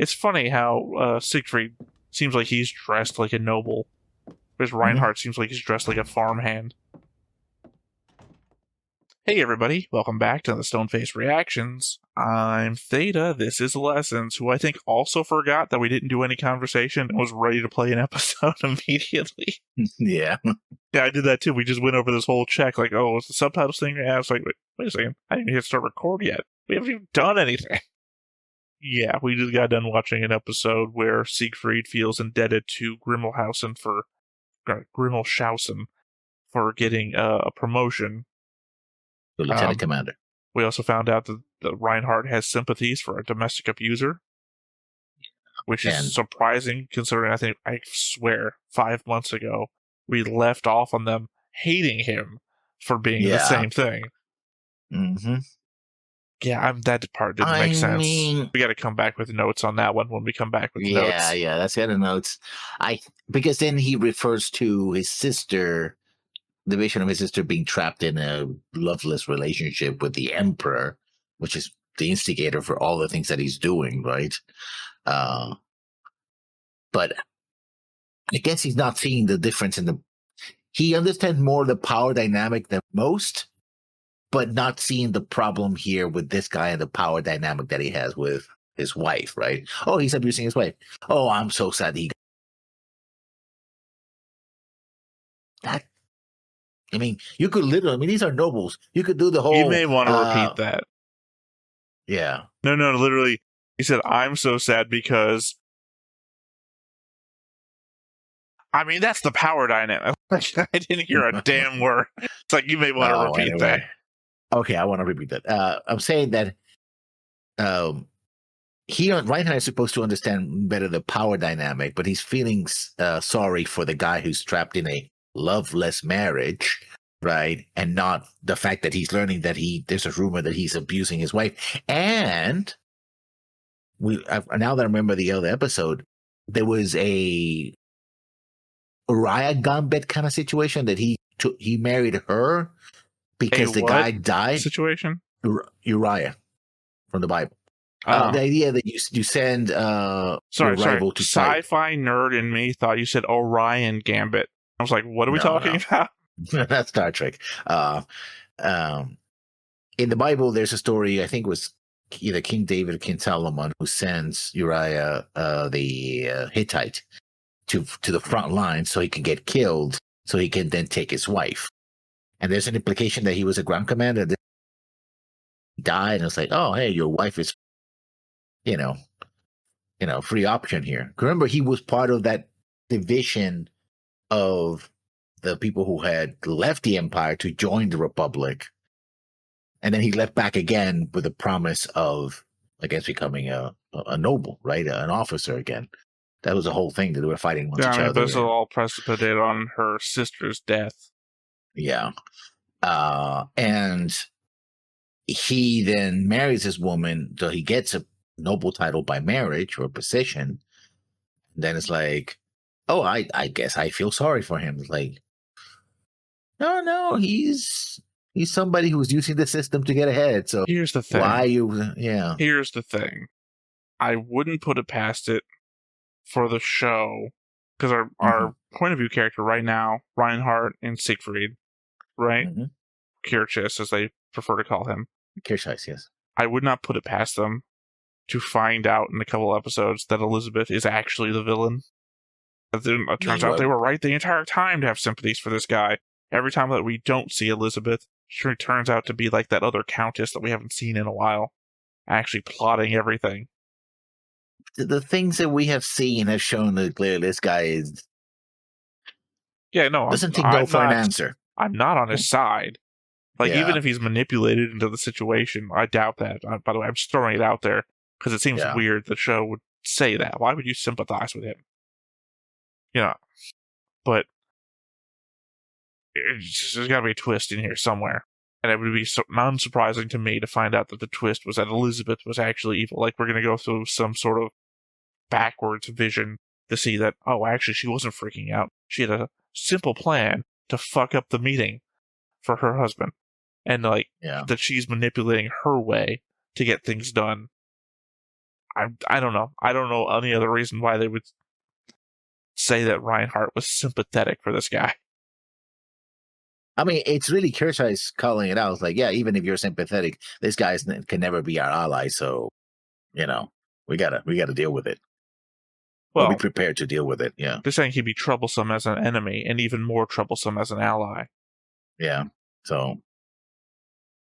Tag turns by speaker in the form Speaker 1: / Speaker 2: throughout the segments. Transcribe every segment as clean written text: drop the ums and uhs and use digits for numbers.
Speaker 1: It's funny how Siegfried seems like he's dressed like a noble, whereas Reinhard seems like he's dressed like a farmhand. Hey everybody, welcome back to the Stoneface Reactions. I'm Theta, this is Lessons, who I think also forgot that we didn't do any conversation and was ready to play an episode immediately.
Speaker 2: Yeah.
Speaker 1: Yeah, I did that too. We just went over this whole check, like, oh, is the subtitles thing? Yeah, I was like, wait a second, I didn't even hit start record yet. We haven't even done anything. Yeah, we just got done watching an episode where Siegfried feels indebted to Grimmelshausen for getting a promotion.
Speaker 2: The lieutenant commander.
Speaker 1: We also found out that Reinhard has sympathies for a domestic abuser, which is surprising considering I swear 5 months ago we left off on them hating him for being the same thing.
Speaker 2: Mm-hmm.
Speaker 1: Yeah, that part didn't make sense. We got to come back with notes on that one when we come back with notes.
Speaker 2: Yeah, that's the other notes. Because then he refers to his sister, the vision of his sister being trapped in a loveless relationship with the emperor, which is the instigator for all the things that he's doing, right? But I guess he's not seeing the difference he understands more the power dynamic than most, but not seeing the problem here with this guy and the power dynamic that he has with his wife, right? Oh, he's abusing his wife. Oh, I'm so sad you could literally, these are nobles. You could do the whole...
Speaker 1: You may want to repeat that.
Speaker 2: Yeah.
Speaker 1: No, literally, he said, I'm so sad because... that's the power dynamic. I didn't hear a damn word. It's like, you may want to repeat that.
Speaker 2: Okay, I want to repeat that. I'm saying that Reinhard is supposed to understand better the power dynamic, but he's feeling sorry for the guy who's trapped in a loveless marriage, right? And not the fact that he's learning that there's a rumor that he's abusing his wife. And now that I remember the other episode, there was a Uriah Gambit kind of situation that he married her because the guy died.
Speaker 1: Situation?
Speaker 2: Uriah from the Bible. The idea that you send your rival to fight.
Speaker 1: Sci-fi nerd in me thought you said Orion Gambit. I was like, what are we talking about?
Speaker 2: That's Star Trek. In the Bible, there's a story, I think it was either King David or King Solomon, who sends Uriah the Hittite to the front line so he can get killed, so he can then take his wife. And there's an implication that he was a ground commander that died, and it's like, oh, hey, your wife is, free option here. Remember, he was part of that division of the people who had left the empire to join the republic, and then he left back again with the promise of, I guess, becoming a noble, right, an officer again. That was the whole thing, that they were fighting each other.
Speaker 1: This is all precipitated on her sister's death.
Speaker 2: Yeah. And he then marries this woman, so he gets a noble title by marriage or position. Then it's like, oh, I guess I feel sorry for him. It's like, no, he's somebody who's using the system to get ahead. So
Speaker 1: here's the thing. Here's the thing. I wouldn't put it past it for the show, because our point of view character right now, Reinhard and Siegfried, right? Kirchis, as they prefer to call him.
Speaker 2: Kirchis, yes.
Speaker 1: I would not put it past them to find out in a couple episodes that Elizabeth is actually the villain. It turns out they were right the entire time to have sympathies for this guy. Every time that we don't see Elizabeth, she turns out to be like that other countess that we haven't seen in a while, actually plotting everything.
Speaker 2: The things that we have seen have shown that clearly this guy is... doesn't take no for an answer.
Speaker 1: I'm not on his side. Even if he's manipulated into the situation, I doubt that. By the way, I'm just throwing it out there because it seems weird the show would say that. Why would you sympathize with him? But there's got to be a twist in here somewhere. And it would be unsurprising to me to find out that the twist was that Elizabeth was actually evil. Like, we're going to go through some sort of backwards vision to see that, oh, actually, she wasn't freaking out. She had a simple plan to fuck up the meeting for her husband. And, that she's manipulating her way to get things done. I don't know. I don't know any other reason why they would say that Reinhardt was sympathetic for this guy.
Speaker 2: I mean, it's really Kirchhoff's calling it out. It's like, yeah, even if you're sympathetic, this guy can never be our ally. So, we gotta deal with it. Well, be prepared to deal with it. Yeah,
Speaker 1: they're saying he'd be troublesome as an enemy and even more troublesome as an ally.
Speaker 2: Yeah, so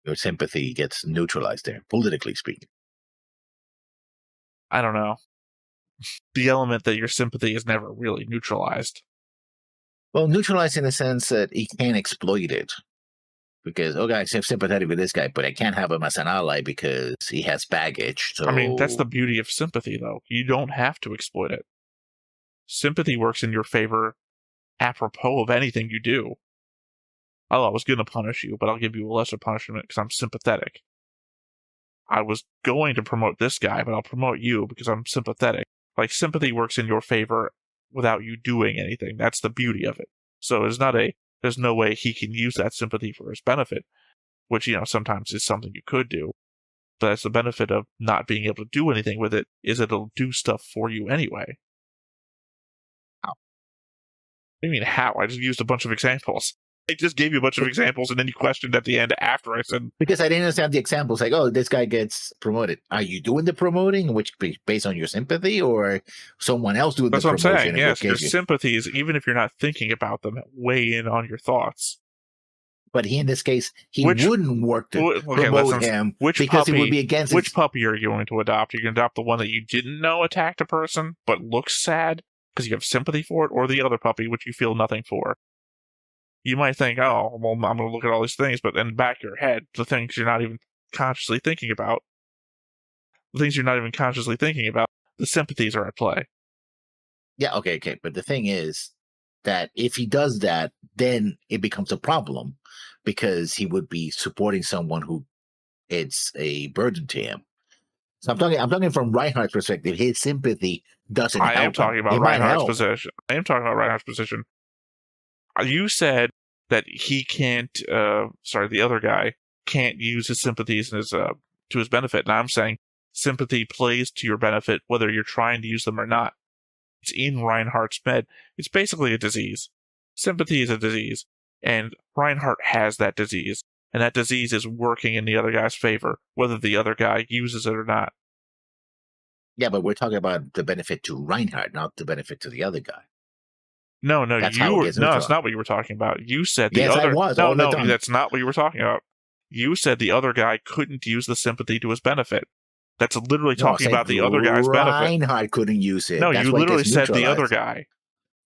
Speaker 2: your sympathy gets neutralized there, politically speaking.
Speaker 1: I don't know. The element that your sympathy is never really neutralized.
Speaker 2: Well, neutralized in the sense that he can't exploit it. Because, okay, I'm sympathetic with this guy, but I can't have him as an ally because he has baggage. So,
Speaker 1: I mean, that's the beauty of sympathy, though. You don't have to exploit it. Sympathy works in your favor apropos of anything you do. Oh, I was going to punish you, but I'll give you a lesser punishment because I'm sympathetic. I was going to promote this guy, but I'll promote you because I'm sympathetic. Like, sympathy works in your favor without you doing anything. That's the beauty of it. So there's no way he can use that sympathy for his benefit, which, sometimes is something you could do. But that's the benefit of not being able to do anything with it, is it'll do stuff for you anyway.
Speaker 2: How?
Speaker 1: What do you mean, how? I just used a bunch of examples. I just gave you a bunch of examples, and then you questioned at the end after I said...
Speaker 2: Because I didn't understand the examples. Like, oh, this guy gets promoted. Are you doing the promoting, which based on your sympathy, or someone else doing the promotion?
Speaker 1: That's what I'm saying, yes. Your sympathies, even if you're not thinking about them, weigh in on your thoughts.
Speaker 2: But in this case, wouldn't work to promote him because he would be against...
Speaker 1: Which puppy are you going to adopt? Are you going to adopt the one that you didn't know attacked a person, but looks sad because you have sympathy for it, or the other puppy, which you feel nothing for? You might think, oh, well, I'm going to look at all these things, but in the back of your head, the things you're not even consciously thinking about, the sympathies are at play.
Speaker 2: Yeah, okay. But the thing is that if he does that, then it becomes a problem because he would be supporting someone who it's a burden to him. So I'm talking from Reinhardt's perspective. His sympathy doesn't help him.
Speaker 1: I am talking about Reinhardt's position. You said that he can't, the other guy can't use his sympathies and to his benefit. And I'm saying sympathy plays to your benefit whether you're trying to use them or not. It's in Reinhardt's med. It's basically a disease. Sympathy is a disease. And Reinhardt has that disease. And that disease is working in the other guy's favor, whether the other guy uses it or not.
Speaker 2: Yeah, but we're talking about the benefit to Reinhardt, not the benefit to the other guy.
Speaker 1: No, it's not what you were talking about. You said the other...
Speaker 2: I was.
Speaker 1: No, that's not what you were talking about. You said the other guy couldn't use the sympathy to his benefit. That's literally talking about the other guy's benefit.
Speaker 2: Reinhardt couldn't use it.
Speaker 1: No, you literally said the other guy.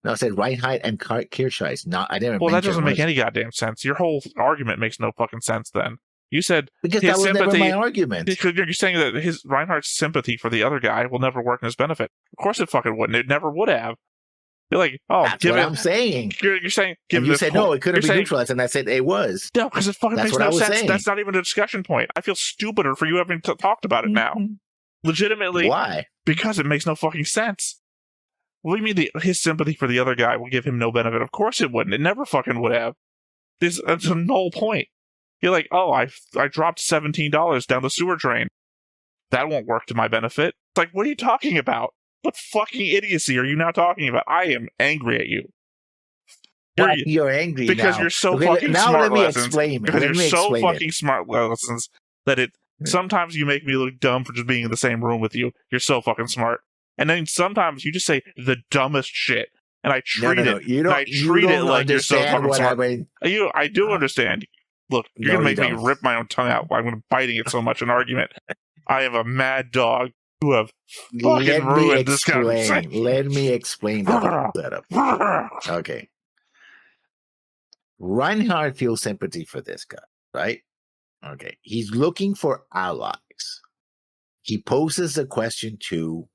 Speaker 2: No, I said Reinhardt and Kirchhoff. I didn't.
Speaker 1: Well, that doesn't make any goddamn sense. Your whole argument makes no fucking sense then. You said
Speaker 2: because that was never my argument.
Speaker 1: Because you're saying that Reinhardt's sympathy for the other guy will never work in his benefit. Of course it fucking wouldn't. It never would have. You're like,
Speaker 2: that's what I'm saying.
Speaker 1: You're saying,
Speaker 2: you said no, it couldn't be neutralized, and I said it was.
Speaker 1: No, because it fucking makes no sense. Saying. That's not even a discussion point. I feel stupider for you having talked about it now. Legitimately.
Speaker 2: Why?
Speaker 1: Because it makes no fucking sense. What do you mean his sympathy for the other guy will give him no benefit? Of course it wouldn't. It never fucking would have. That's a null point. You're like, oh, I dropped $17 down the sewer drain. That won't work to my benefit. It's like, what are you talking about? What fucking idiocy are you now talking about? I am angry at you.
Speaker 2: You're angry
Speaker 1: because
Speaker 2: now.
Speaker 1: You're so fucking now smart.
Speaker 2: Let me
Speaker 1: lessons,
Speaker 2: explain.
Speaker 1: Because
Speaker 2: let
Speaker 1: you're so fucking smart lessons that sometimes you make me look dumb for just being in the same room with you. You're so fucking smart. And then sometimes you just say the dumbest shit, and I treat it.
Speaker 2: You don't
Speaker 1: like you're so fucking smart. I do
Speaker 2: Oh.
Speaker 1: understand. Look, you're gonna make me rip my own tongue out while I'm biting it so much in argument. I am a mad dog who have fucking ruined this conversation.
Speaker 2: Let me explain the setup. Okay. Reinhardt feels sympathy for this guy, right? Okay. He's looking for allies. He poses a question to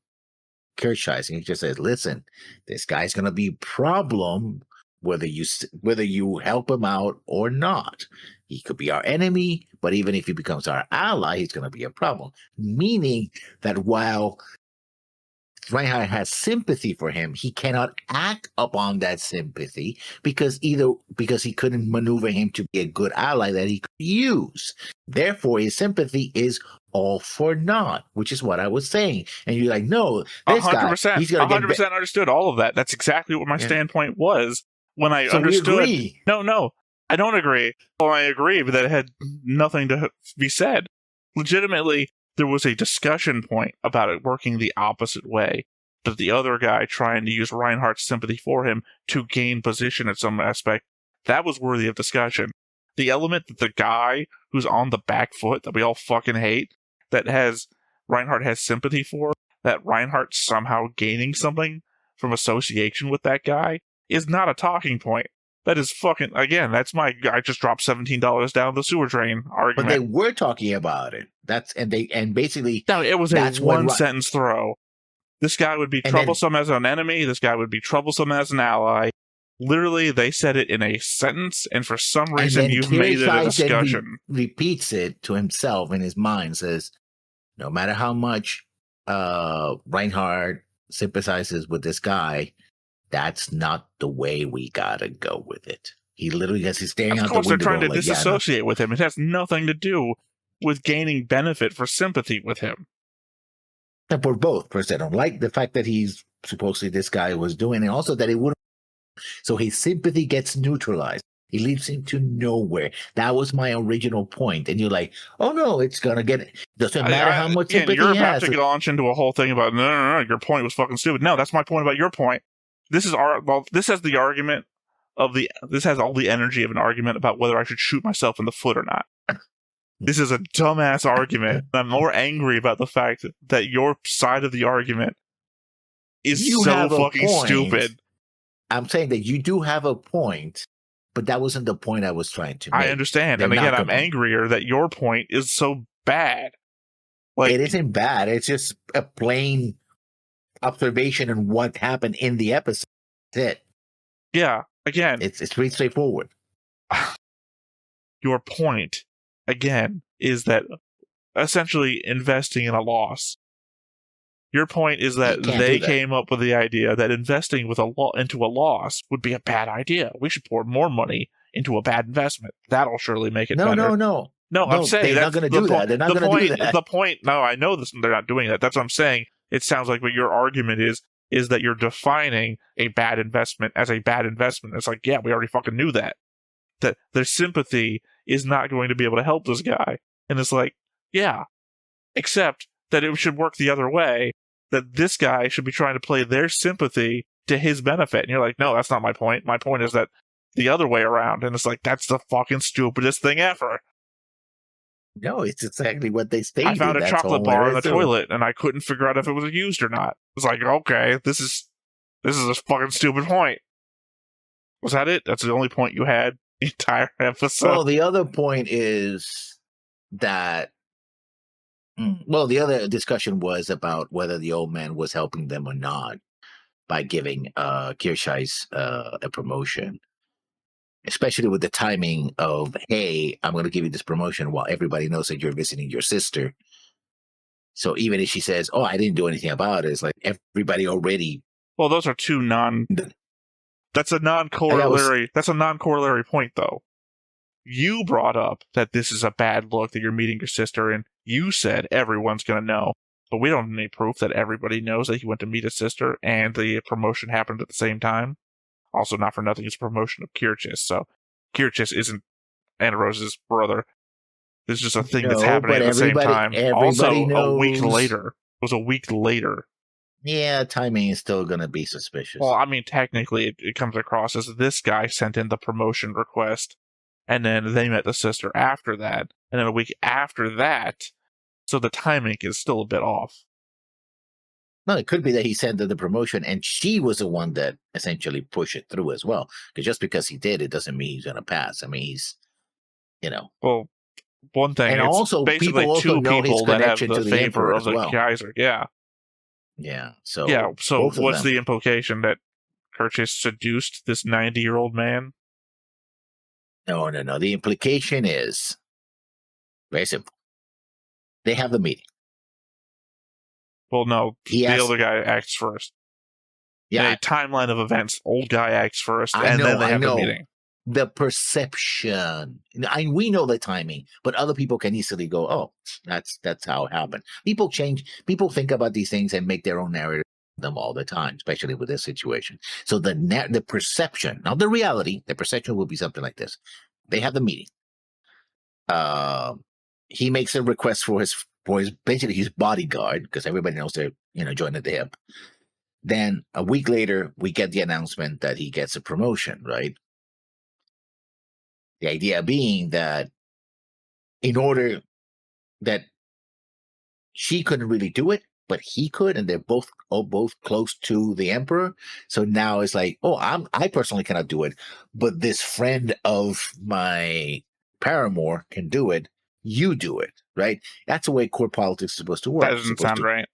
Speaker 2: Kirchhoff, and he just says, listen, this guy's going to be a problem whether you help him out or not. He could be our enemy, but even if he becomes our ally, he's going to be a problem. Meaning that while Reinhard has sympathy for him, he cannot act upon that sympathy because he couldn't maneuver him to be a good ally that he could use. Therefore, his sympathy is all for naught, which is what I was saying. And you're like, no, this guy,
Speaker 1: 100%.
Speaker 2: he's gonna
Speaker 1: 100% understood all of that. That's exactly what my standpoint was when I understood.
Speaker 2: We agree.
Speaker 1: No, I don't agree. Well, I agree, but that it had nothing to be said. Legitimately, there was a discussion point about it working the opposite way. That the other guy trying to use Reinhardt's sympathy for him to gain position at some aspect, that was worthy of discussion. The element that the guy who's on the back foot that we all fucking hate, that Reinhardt has sympathy for, that Reinhardt somehow gaining something from association with that guy, is not a talking point. That is fucking, again, that's my I just dropped $17 down the sewer drain argument.
Speaker 2: But they were talking about it. Basically
Speaker 1: no, it was a one sentence throw. This guy would be troublesome as an enemy, this guy would be troublesome as an ally. Literally, they said it in a sentence, and for some reason you've made it a discussion.
Speaker 2: Repeats it to himself in his mind, says, no matter how much Reinhard sympathizes with this guy, that's not the way we gotta go with it. He literally has his staring out the window.
Speaker 1: Of course, they're trying to disassociate with him. It has nothing to do with gaining benefit for sympathy with him.
Speaker 2: And for both, first, I don't like the fact that he's supposedly this guy was doing, and also that it wouldn't. So his sympathy gets neutralized. He leads him to nowhere. That was my original point. And you're like, oh no, it's gonna get. Doesn't matter how much sympathy
Speaker 1: you're
Speaker 2: he has.
Speaker 1: about to launch into a whole thing about no, your point was fucking stupid. No, that's my point about your point. This has the argument of this has all the energy of an argument about whether I should shoot myself in the foot or not. This is a dumbass argument. I'm more angry about the fact that your side of the argument is so fucking stupid.
Speaker 2: I'm saying that you do have a point, but that wasn't the point I was trying to make.
Speaker 1: I understand. And again, I'm angrier that your point is so bad.
Speaker 2: Like, it isn't bad. It's just a plain observation on what happened in the episode. That's it.
Speaker 1: Yeah. Again,
Speaker 2: it's pretty straightforward.
Speaker 1: Your point, again, is that essentially investing in a loss. Your point is that they came up with the idea that investing into a loss would be a bad idea. We should pour more money into a bad investment. That'll surely make it better.
Speaker 2: No,
Speaker 1: I'm saying
Speaker 2: they're not going to do that. They're not going to do that.
Speaker 1: The point, no, I know this. They're not doing that. That's what I'm saying. It sounds like what your argument is that you're defining a bad investment as a bad investment. It's like, yeah, we already fucking knew that. That their sympathy is not going to be able to help this guy. And it's like, yeah, except that it should work the other way, that this guy should be trying to play their sympathy to his benefit. And you're like, no, that's not my point. My point is that the other way around. And it's like, that's the fucking stupidest thing ever.
Speaker 2: No, it's exactly what they stated.
Speaker 1: I found a chocolate bar in the toilet, and I couldn't figure out if it was used or not. It's like, okay, this is a fucking stupid point. Was that it? That's the only point you had the entire episode?
Speaker 2: Well, the other point is that the other discussion was about whether the old man was helping them or not by giving Kirscheiss a promotion, especially with the timing of, hey, I'm going to give you this promotion while everybody knows that you're visiting your sister. So even if she says, oh, I didn't do anything about it, it's like everybody already.
Speaker 1: Well, those are two that's a non-corollary. That's a non-corollary point, though. You brought up that this is a bad look that you're meeting your sister, and you said everyone's going to know. But we don't have any proof that everybody knows that he went to meet his sister and the promotion happened at the same time. Also, not for nothing, it's a promotion of Kirscheiss. So Kirscheiss isn't Anna Rose's brother. This is just a thing that's happening at the same time. Also,
Speaker 2: knows.
Speaker 1: A week later. It was a week later.
Speaker 2: Yeah, timing is still going to be suspicious.
Speaker 1: Well, I mean, technically, it comes across as this guy sent in the promotion request, and then they met the sister after that, and then a week after that, so the timing is still a bit off.
Speaker 2: No, it could be that he sent her the promotion, and she was the one that essentially pushed it through as well. Because just because he did, it doesn't mean he's going to pass. I mean, he's,
Speaker 1: Well, one thing,
Speaker 2: and
Speaker 1: it's
Speaker 2: also
Speaker 1: basically
Speaker 2: two
Speaker 1: people that have the
Speaker 2: to
Speaker 1: favor of the
Speaker 2: well.
Speaker 1: Kaiser. Yeah.
Speaker 2: Yeah. So
Speaker 1: what's the implication that Kirscheiss seduced this 90-year-old man?
Speaker 2: No. The implication is very simple. They have the meeting.
Speaker 1: Well, no,
Speaker 2: He
Speaker 1: the
Speaker 2: has,
Speaker 1: other guy acts first. In
Speaker 2: yeah,
Speaker 1: a timeline of events, old guy acts first,
Speaker 2: I
Speaker 1: and then
Speaker 2: know,
Speaker 1: they
Speaker 2: I
Speaker 1: have the
Speaker 2: know.
Speaker 1: meeting.
Speaker 2: The perception. We know the timing, but other people can easily go, "Oh, that's how it happened." People change. People think about these things and make their own narrative of them all the time, especially with this situation. So the perception, not the reality, the perception will be something like this. They have the meeting. He makes a request for his basically his bodyguard, because everybody knows they're joined at the hip. Then a week later, we get the announcement that he gets a promotion, right? The idea being that in order that she couldn't really do it, but he could, and they're both close to the emperor. So now it's like, oh, I personally cannot do it, but this friend of my paramour can do it. You do it, right? That's the way court politics is supposed to
Speaker 1: That
Speaker 2: work.
Speaker 1: doesn't sound right.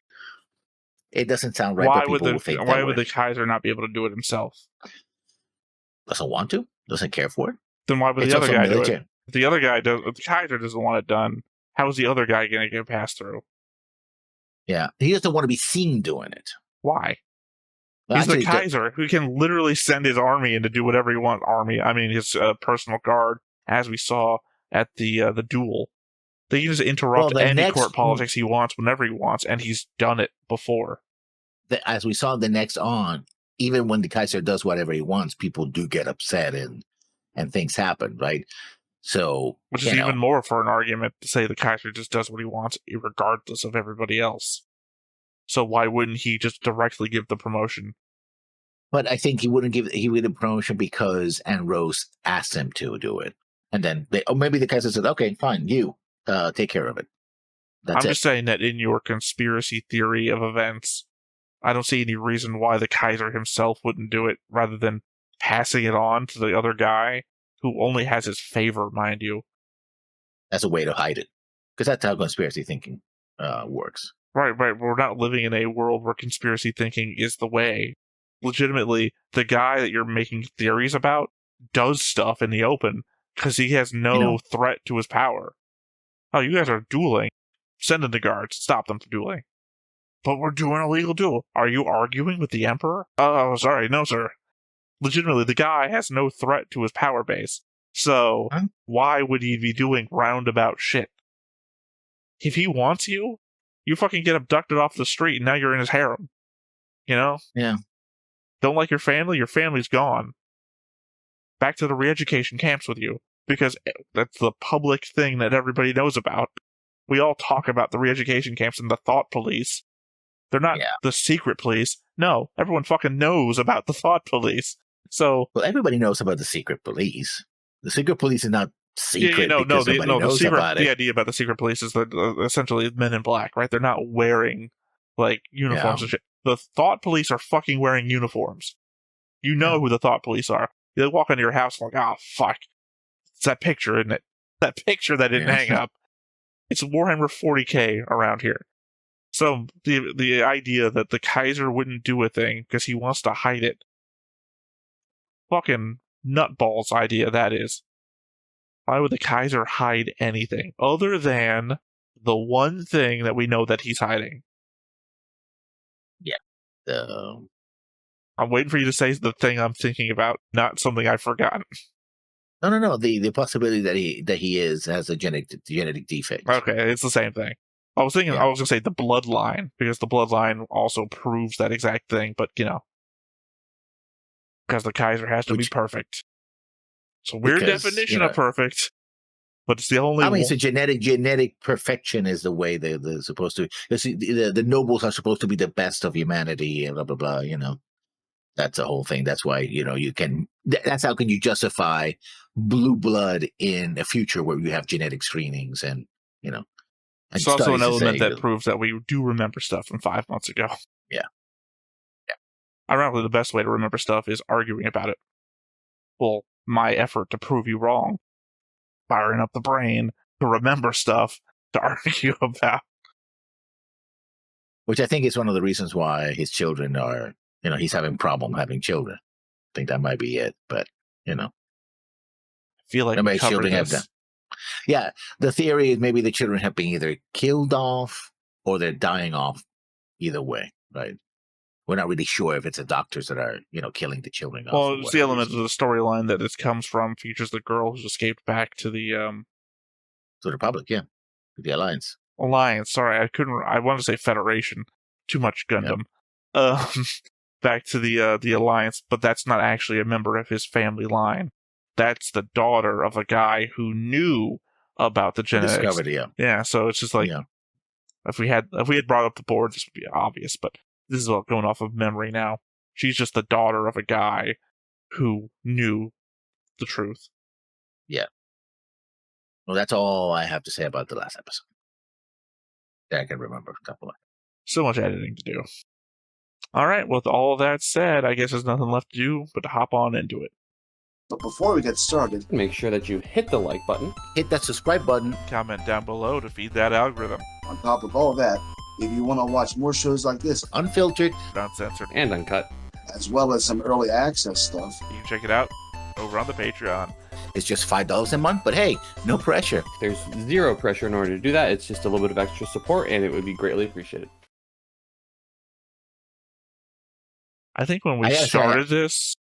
Speaker 2: It doesn't sound right, but people will think that
Speaker 1: why
Speaker 2: way.
Speaker 1: would the Kaiser not be able to do it himself?
Speaker 2: Doesn't want to, doesn't care for it.
Speaker 1: Then why would
Speaker 2: It's
Speaker 1: the other
Speaker 2: also
Speaker 1: guy do
Speaker 2: military.
Speaker 1: it? If the other guy does, if the Kaiser doesn't want it done, how is the other guy going to get passed through?
Speaker 2: Yeah, he doesn't want to be seen doing it.
Speaker 1: Why?
Speaker 2: Well,
Speaker 1: He's
Speaker 2: actually,
Speaker 1: the Kaiser who can literally send his army in to do whatever he wants. His personal guard, as we saw at the duel. They can just interrupt any court politics he wants whenever he wants, and he's done it before.
Speaker 2: As we saw the next on, even when the Kaiser does whatever he wants, people do get upset and things happen, right? So,
Speaker 1: which is even more for an argument to say the Kaiser just does what he wants, regardless of everybody else. So why wouldn't he just directly give the promotion?
Speaker 2: But I think he would give the promotion because Anne Rose asked him to do it, and then maybe the Kaiser said, "Okay, fine, you take care of it."
Speaker 1: I'm just saying that in your conspiracy theory of events, I don't see any reason why the Kaiser himself wouldn't do it rather than passing it on to the other guy who only has his favor, mind you.
Speaker 2: As a way to hide it, because that's how conspiracy thinking works.
Speaker 1: Right. We're not living in a world where conspiracy thinking is the way. Legitimately, the guy that you're making theories about does stuff in the open because he has no threat to his power. Oh, you guys are dueling. Send in the guards. Stop them from dueling. But we're doing a legal duel. Are you arguing with the Emperor? Oh, sorry. No, sir. Legitimately, the guy has no threat to his power base. So, why would he be doing roundabout shit? If he wants you, you fucking get abducted off the street and now you're in his harem. You know?
Speaker 2: Yeah.
Speaker 1: Don't like your family's gone. Back to the re-education camps with you. Because that's the public thing that everybody knows about. We all talk about the re-education camps and the thought police. They're not the secret police. No, everyone fucking knows about the thought police. So,
Speaker 2: well, everybody knows about the secret police. The secret police is not secret because nobody knows about it.
Speaker 1: The idea about the secret police is that essentially men in black, right? They're not wearing like uniforms and shit. The thought police are fucking wearing uniforms. You know who the thought police are. They walk into your house like, oh fuck, it's that picture, isn't it? That picture that didn't hang up. It's Warhammer 40k around here. So the idea that the Kaiser wouldn't do a thing because he wants to hide it, fucking nutballs idea that is. Why would the Kaiser hide anything other than the one thing that we know that he's hiding?
Speaker 2: Yeah.
Speaker 1: I'm waiting for you to say the thing I'm thinking about, not something I've forgotten.
Speaker 2: No. The possibility that he has a genetic defect.
Speaker 1: Okay, it's the same thing. I was thinking I was gonna say the bloodline, because the bloodline also proves that exact thing, but because the Kaiser has to be perfect. It's a weird definition of perfect, but it's the only.
Speaker 2: I mean, it's a genetic perfection is the way they're supposed to. The nobles are supposed to be the best of humanity, and blah blah blah. That's the whole thing. That's why you can. That's how can you justify blue blood in a future where you have genetic screenings and.
Speaker 1: It's also an element that proves that we do remember stuff from 5 months ago.
Speaker 2: Yeah.
Speaker 1: Ironically, the best way to remember stuff is arguing about it. Well, my effort to prove you wrong, firing up the brain to remember stuff to argue about.
Speaker 2: Which I think is one of the reasons why his children are, he's having problem having children. I think that might be it, but,
Speaker 1: I feel like
Speaker 2: maybe children have done. Yeah, the theory is maybe the children have been either killed off or they're dying off either way, right? We're not really sure if it's the doctors that are, killing the children.
Speaker 1: Well, it's the element of the storyline that this comes from features the girl who's escaped back to the
Speaker 2: to the Republic, yeah, the Alliance.
Speaker 1: Alliance. Sorry, I wanted to say Federation. Too much Gundam. Back to the Alliance, but that's not actually a member of his family line. That's the daughter of a guy who knew about the genetics.
Speaker 2: Discovered, yeah.
Speaker 1: Yeah, so it's just like if we had brought up the board, this would be obvious, but this is all going off of memory now. She's just the daughter of a guy who knew the truth.
Speaker 2: Yeah. Well, that's all I have to say about the last episode. That I can remember a couple of.
Speaker 1: So much editing to do. All right, with all of that said, I guess there's nothing left to do but to hop on into it.
Speaker 3: But before we get started,
Speaker 4: make sure that you hit the like button,
Speaker 2: hit that subscribe button,
Speaker 1: comment down below to feed that algorithm.
Speaker 3: On top of all that, if you want to watch more shows like this,
Speaker 2: unfiltered,
Speaker 1: uncensored,
Speaker 4: and uncut,
Speaker 3: as well as some early access stuff,
Speaker 1: you can check it out over on the Patreon.
Speaker 2: It's just $5 a month, but hey, no pressure.
Speaker 4: There's zero pressure in order to do that. It's just a little bit of extra support, and it would be greatly appreciated.
Speaker 1: I think when we started this,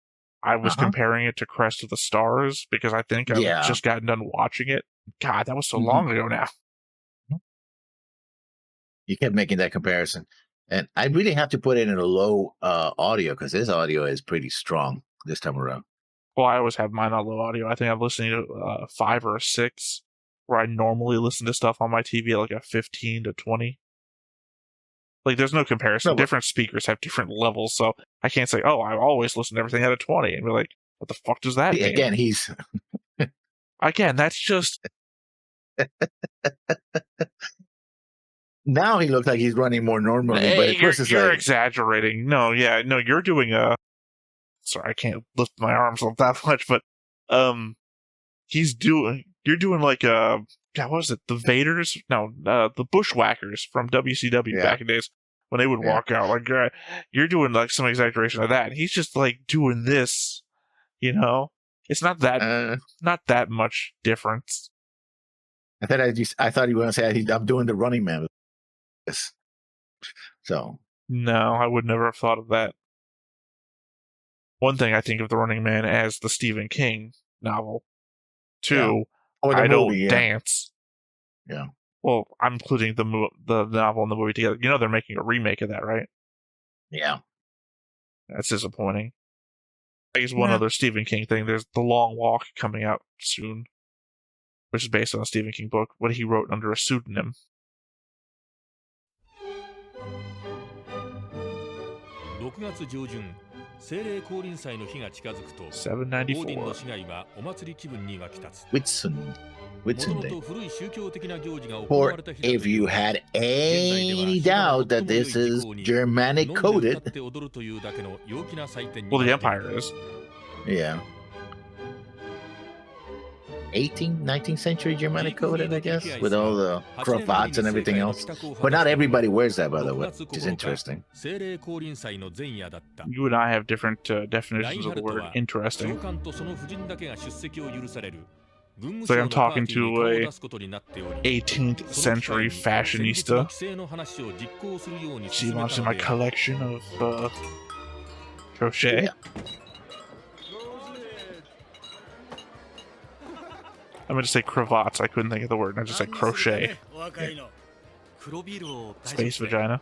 Speaker 1: I was comparing it to Crest of the Stars because I think I've just gotten done watching it. God, that was so long ago now.
Speaker 2: You kept making that comparison. And I really have to put it in a low audio because this audio is pretty strong this time around.
Speaker 1: Well, I always have mine on low audio. I think I'm listening to 5 or a 6, where I normally listen to stuff on my TV at like a 15 to 20. Like, there's no comparison. Different speakers have different levels, so I can't say, oh, I always listen to everything at a 20. And be like, what the fuck does that mean?
Speaker 2: Again, he's...
Speaker 1: Again, that's just...
Speaker 2: Now he looks like he's running more normally, but at first
Speaker 1: you're exaggerating. No, you're doing a... Sorry, I can't lift my arms up that much, but you're doing like God, what was it? The Vaders? No, the Bushwhackers from WCW back in days when they would walk out. Like you're doing like some exaggeration of that. And he's just like doing this, It's not that much difference.
Speaker 2: I thought you were going to say I'm doing the Running Man. So
Speaker 1: no, I would never have thought of that. One thing I think of the Running Man as the Stephen King novel. Two, I don't dance.
Speaker 2: Yeah.
Speaker 1: Well, I'm including the novel and the movie together. They're making a remake of that, right?
Speaker 2: Yeah.
Speaker 1: That's disappointing. I guess one other Stephen King thing. There's The Long Walk coming out soon, which is based on a Stephen King book, what he wrote under a pseudonym.
Speaker 5: 6月上旬、精霊降臨祭の日が近づくと、オーディンの市街はお祭り気分に沸き立つ。
Speaker 2: Or if you had any doubt that this is Germanic coded,
Speaker 1: well, the Empire is.
Speaker 2: Yeah. 18th, 19th century Germanic coded, I guess, with all the cravats and everything else. But not everybody wears that, by the way, which is interesting.
Speaker 1: You and I have different definitions of the word interesting. So I'm talking to a 18th century fashionista. She wants in my collection of crochet.
Speaker 2: Yeah.
Speaker 1: I'm going to say cravats. I couldn't think of the word. I just said crochet. Space vagina.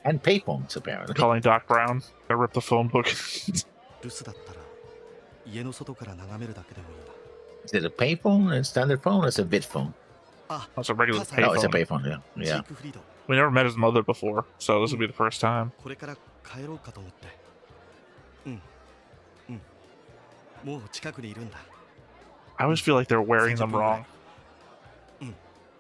Speaker 2: And payphones, apparently.
Speaker 1: Calling Doc Brown. I ripped the phone book.
Speaker 2: Is it a payphone, a standard phone, or is it a bit phone?
Speaker 1: That's a regular payphone.
Speaker 2: Oh, it's a payphone, yeah.
Speaker 1: We never met his mother before, so this will be the first time. I always feel like they're wearing them wrong.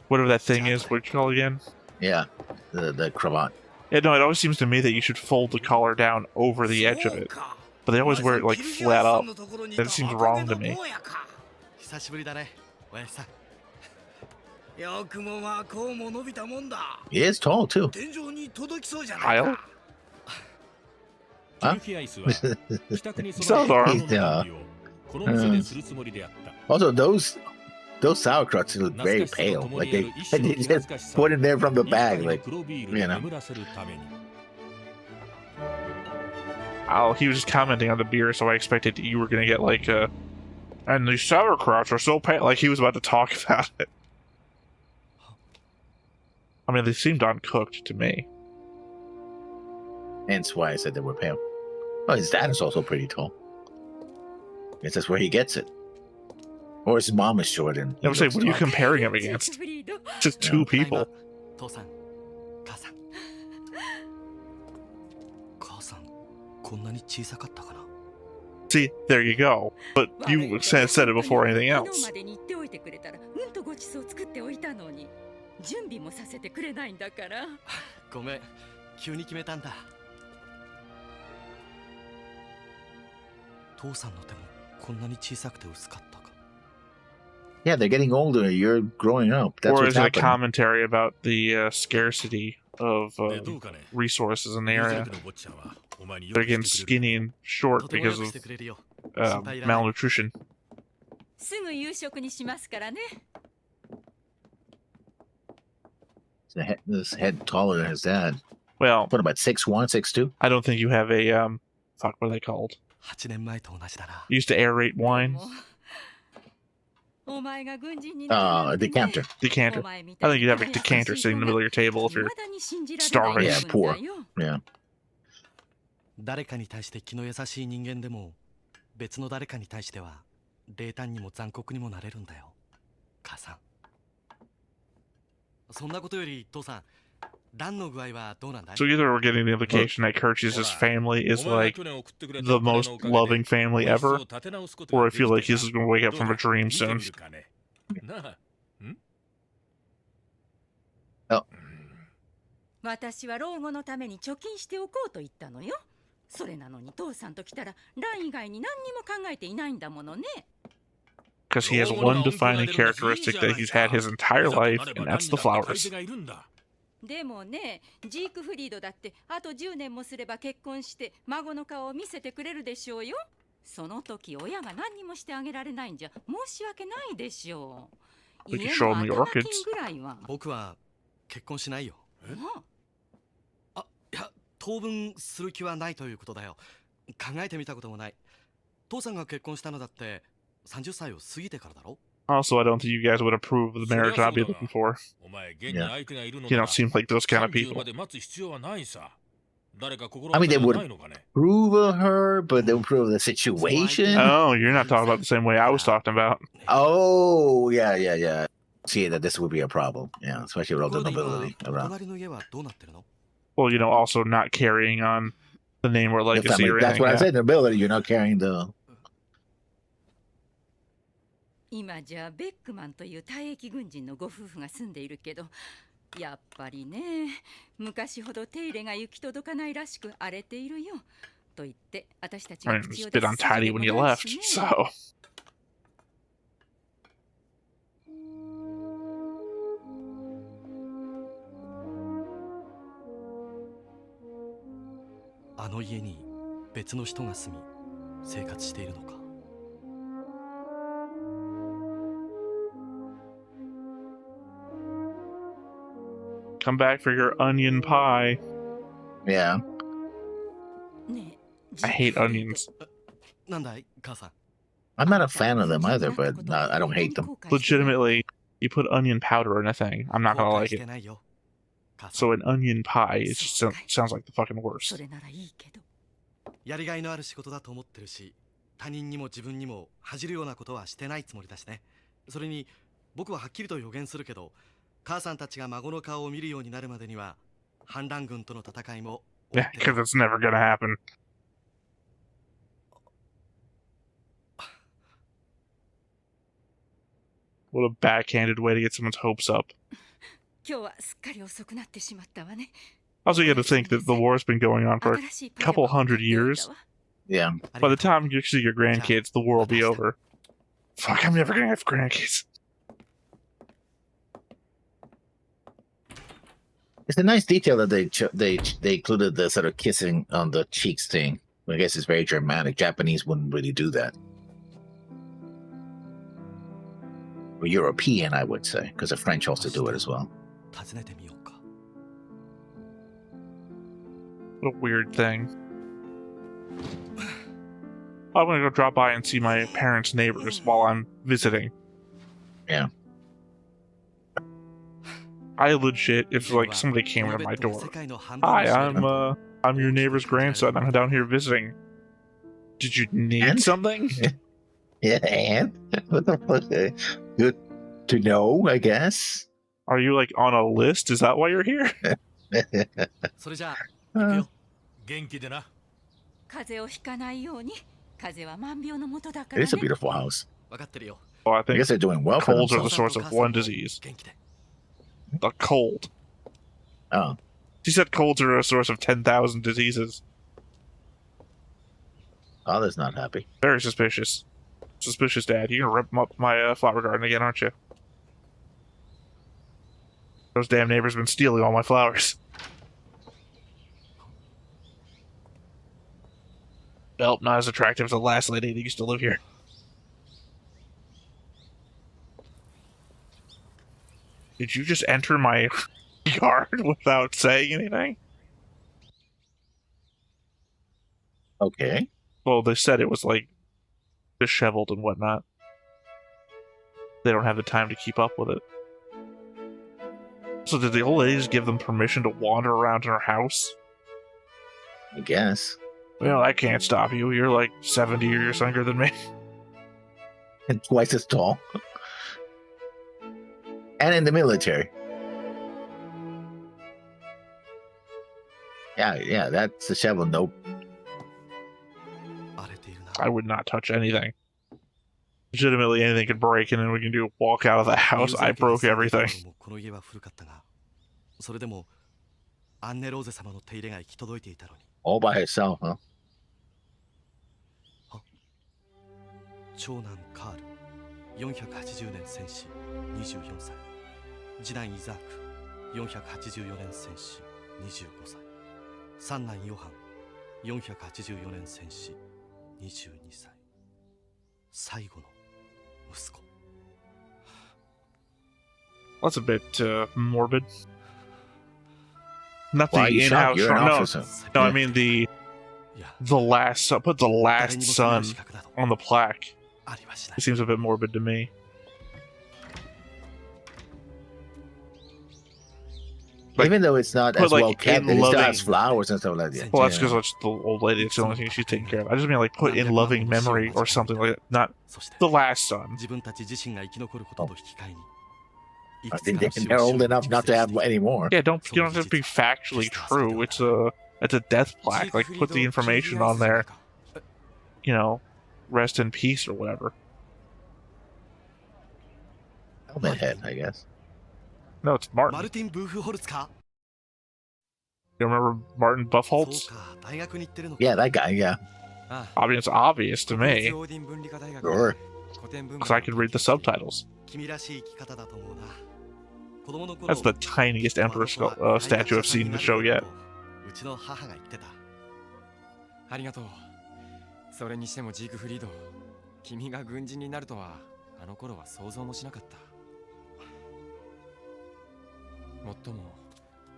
Speaker 1: Whatever that thing is, what do you call it again?
Speaker 2: Yeah, the cravat.
Speaker 1: Yeah, no, it always seems to me that you should fold the collar down over the edge of it. But they always wear it like flat up. That seems wrong to me.
Speaker 2: He is tall, too.
Speaker 1: Kyle?
Speaker 2: Also, those sauerkrauts look very pale. Like they just put in there from the bag, like, you know.
Speaker 1: Oh, he was just commenting on the beer, so I expected you were gonna get like and these sauerkrauts are so pale. Like he was about to talk about it. I mean, they seemed uncooked to me.
Speaker 2: Hence why I said they were pale. Oh, his dad is also pretty tall. I guess that's where he gets it. Or his mom is short and...
Speaker 1: I was saying, what are you comparing him against? Just two people. See, there you go. But you said it before anything else.
Speaker 2: Yeah, they're getting older. You're growing up. That's
Speaker 1: or is it a commentary about the scarcity of resources in the area? They're getting skinny and short because of malnutrition.
Speaker 2: This head taller than his dad.
Speaker 1: Well,
Speaker 2: what about 6'1", 6'2"?
Speaker 1: I don't think you have a fuck. What are they called? Used to aerate wine.
Speaker 2: Decanter.
Speaker 1: Decanter. I think you'd have a decanter sitting in the middle of your table if you're starving.
Speaker 2: Yeah, poor. Yeah.
Speaker 6: 誰かに対して気の優しい人間でも別の誰かに対しては冷淡にも残酷にもなれるんだよ、母さん。そんなことより父さん、ダンの具合はどうなんだい?
Speaker 1: So either we're getting the implication that Kirch's family is like the most loving family ever, or I feel like he's going to wake up from a dream soon.
Speaker 2: Oh.
Speaker 7: 私は老後のために貯金しておこうと言ったのよ。それなのに父さんと来たらラン以外に何にも考えていないんだものね。
Speaker 1: Because he has one defining characteristic that he's had his entire life, and that's the flowers.
Speaker 7: でもね、ジークフリードだってあと10年もすれば結婚して孫の顔を見せてくれるでしょうよ。その時親が何にもしてあげられないんじゃ申し訳ないでしょう。家の頭金ぐらいは。
Speaker 6: 僕は結婚しないよ。あ、いや、当分する気はないということだよ。考えてみたこともない。父さんが結婚したのだって30歳を過ぎてからだろ。
Speaker 1: Also, I don't think you guys would approve of the marriage I'd be looking for. Yeah. You don't seem like those kind of people.
Speaker 2: I mean, they would approve of her, but they would approve of the situation.
Speaker 1: Oh, you're not talking about the same way I was talking about.
Speaker 2: Oh, yeah. See, that this would be a problem. Yeah, especially with all the nobility around.
Speaker 1: Well, you know, also not carrying on the name or legacy or anything.
Speaker 2: That's what I said, nobility. You're not carrying the...
Speaker 7: 今じゃベックマンという退役軍人のご夫婦が住んでいるけど、やっぱりね、昔ほど手入れが行き届かないらしく荒れているよ。と言って私たちが口を出す。
Speaker 1: I mean, it's a bit untidy when you left, so.
Speaker 6: あの家に別の人が住み生活しているのか。
Speaker 1: Come back for your onion pie.
Speaker 2: Yeah.
Speaker 1: I hate onions.
Speaker 2: I'm not a fan of them either, but I don't hate them.
Speaker 1: Legitimately, you put onion powder in a thing, I'm not gonna like it. So an onion pie, it just sounds like the fucking worst.
Speaker 6: やりがいのある仕事だと思ってるし、他人にも自分にも恥じるようなことはしてないつもりだしね。それに僕ははっきりと予言するけど。母さんたちが孫の顔を見るようになるまでには反乱軍との戦いも
Speaker 1: Yeah, because it's never gonna happen. What a backhanded way to get someone's hopes up. Also, you got to think that the war's been going on for a couple hundred years.
Speaker 2: Yeah.
Speaker 1: By the time you see your grandkids, the war will be over. Fuck, I'm never gonna have grandkids.
Speaker 2: It's a nice detail that they included the sort of kissing on the cheeks thing. I guess it's very Germanic. Japanese wouldn't really do that. Or European, I would say, because the French also do it as well.
Speaker 6: 訪ねてみようか。
Speaker 1: What a weird thing. I'm gonna go drop by and see my parents' neighbors while I'm visiting.
Speaker 2: Yeah.
Speaker 1: I legit, if like somebody came to my door, hi, I'm your neighbor's grandson. I'm down here visiting. Did you need
Speaker 2: And?
Speaker 1: something?
Speaker 2: Yeah, and what the fuck? Good to know, I guess.
Speaker 1: Are you like on a list? Is that why you're here?
Speaker 6: それじゃあ、行くよ。
Speaker 5: 元気でな。
Speaker 7: 風邪をひかないように。風邪は万病のもとだか
Speaker 2: It
Speaker 7: ら
Speaker 2: is a
Speaker 7: ね。
Speaker 2: beautiful house.
Speaker 6: 分かってるよ。
Speaker 1: Well, I
Speaker 2: I
Speaker 1: think
Speaker 2: guess they're doing well for
Speaker 1: colds are the
Speaker 2: themselves.
Speaker 1: source of one disease.
Speaker 6: 元気で。
Speaker 1: A cold.
Speaker 2: Oh,
Speaker 1: She said colds are a source of 10,000 diseases.
Speaker 2: father's not happy.
Speaker 1: Very suspicious. Suspicious, Dad. You're gonna rip up my flower garden again, aren't you? Those damn neighbors have been stealing all my flowers. Nope, not as attractive as the last lady that used to live here. Did you just enter my yard without saying anything?
Speaker 2: Okay.
Speaker 1: Well, they said it was like disheveled and whatnot. They don't have the time to keep up with it. So did the old lady just give them permission to wander around in her house?
Speaker 2: I guess.
Speaker 1: Well, I can't stop you. You're like 70 years younger than me.
Speaker 2: And twice as tall. And in the military. Yeah, that's a shovel. Nope.
Speaker 6: 荒れているな。
Speaker 1: I would not touch anything. Legitimately, anything could break, and then we can do walk out of the house. I broke everything.
Speaker 6: この家は古かったが、それでもアンネローゼ様の手入れが行き届いていたのに。
Speaker 2: All by herself, huh?
Speaker 6: 長男カール、480年戦死、24歳。次男イザーク、484年戦死、25歳。三男ヨハン、484年戦死、22歳。最後の息子。
Speaker 1: That's a bit morbid. Not
Speaker 2: Why are
Speaker 1: the
Speaker 2: you shocked?
Speaker 1: in-house.
Speaker 2: You're an
Speaker 1: No,
Speaker 2: officer.
Speaker 1: no, I mean the last. Put the last son on the plaque.
Speaker 6: ありはしない
Speaker 1: It。seems a bit morbid to me. Like,
Speaker 2: Even though it's not
Speaker 1: put,
Speaker 2: as
Speaker 1: like,
Speaker 2: well kept,
Speaker 1: in
Speaker 2: it still
Speaker 1: loving-
Speaker 2: has flowers and stuff like that.
Speaker 1: Well, that's
Speaker 2: Yeah.
Speaker 1: because the old lady. It's the only thing she's taking care of. I just mean like put in loving memory or something like that. Not
Speaker 6: そして
Speaker 1: the last son.
Speaker 6: 自分たち自身が生き残ることと引き換えに。い
Speaker 2: I
Speaker 6: くつか
Speaker 2: think
Speaker 6: の死を
Speaker 2: they're old enough not to have
Speaker 6: 熟成して
Speaker 2: any more.
Speaker 1: Yeah, you don't have to be factually true. It's a death plaque. Like put the information on there. You know, rest in peace or whatever.
Speaker 2: Helmet head, I guess.
Speaker 1: No, it's
Speaker 6: マ
Speaker 1: Martin.
Speaker 6: ルティン・ブーフホルツか
Speaker 1: You remember Martin
Speaker 6: そう
Speaker 1: Buffholz?
Speaker 6: か、大学に行ってるのか。
Speaker 2: Yeah, that guy, yeah.
Speaker 6: あ
Speaker 1: I mean, it's obvious to
Speaker 6: あ
Speaker 1: me
Speaker 6: オーディン文理科大学
Speaker 2: Sure.
Speaker 6: 古典文
Speaker 1: because I could read the subtitles.
Speaker 6: 君らしい生き方だと思うな。子供の頃
Speaker 1: That's the tiniest emperor statue I've seen in the show yet.
Speaker 6: うちの母が言ってた。
Speaker 8: ありがとう。それにしてもジークフリード、君が軍人になるとはあの頃は想像もしなかった。もっとも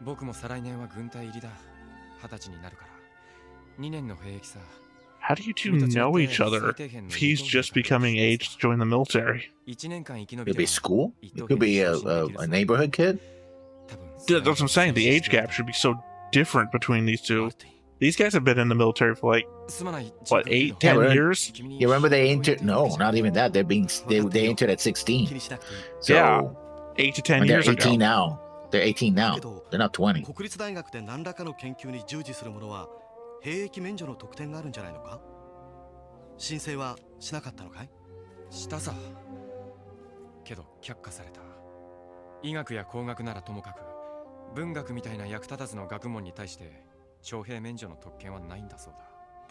Speaker 8: 僕も再来年は軍隊入りだ。20歳になるから。2年の兵役さ。
Speaker 1: How do you two know each other if he's just becoming age to join the military?
Speaker 8: 1年間生き延び
Speaker 2: Could
Speaker 8: て
Speaker 2: be
Speaker 8: も
Speaker 2: school. It could be a neighborhood kid.
Speaker 8: 多分
Speaker 1: That's what I'm saying. The age gap should be so different between these two. These guys have been in the military for like,
Speaker 8: すまない
Speaker 1: what, 8,
Speaker 2: 10
Speaker 1: 10 years?
Speaker 2: You remember they entered? No, not even that. They entered at 16.
Speaker 6: 気にしなくていい。
Speaker 2: So
Speaker 1: Yeah. 8 to 10
Speaker 2: and they're
Speaker 1: years
Speaker 2: 18
Speaker 1: ago.
Speaker 2: now. They're 18 now. They're not 20.
Speaker 6: 国立大学で何らかの研究に従事する者は兵役免除の特典があるんじゃないのか。申請はしなかったのかい。
Speaker 8: したさ。けど却下された。医学や工学ならともかく、文学みたいな役立たずの学問に対して徴兵免除の特権はないんだそうだ。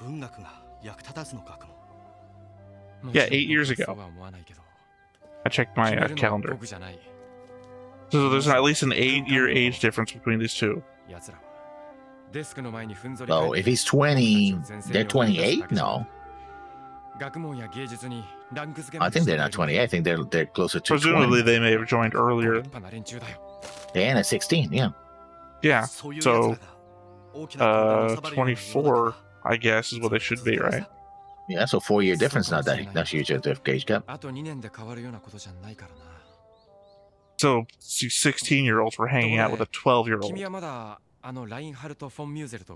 Speaker 6: 文学が役立たずの学問。
Speaker 1: Yeah, 8 years ago.
Speaker 8: そうは思わないけど。
Speaker 1: I checked my
Speaker 8: 決めるのは
Speaker 1: calendar.
Speaker 8: 僕じゃない。
Speaker 1: So there's at least an 8-year age difference between these two.
Speaker 8: 奴らは
Speaker 2: Oh, if he's 20, they're 28? No. I think they're not 20. I think they're closer to
Speaker 1: Presumably
Speaker 2: 20.
Speaker 1: they may have joined earlier.
Speaker 2: And at 16, yeah.
Speaker 1: Yeah. So 24, I guess, is what they should be, right?
Speaker 2: Yeah, so 4-year difference, not that huge a gauge gap.
Speaker 1: So 16-year-olds were hanging out with a 12-year-old.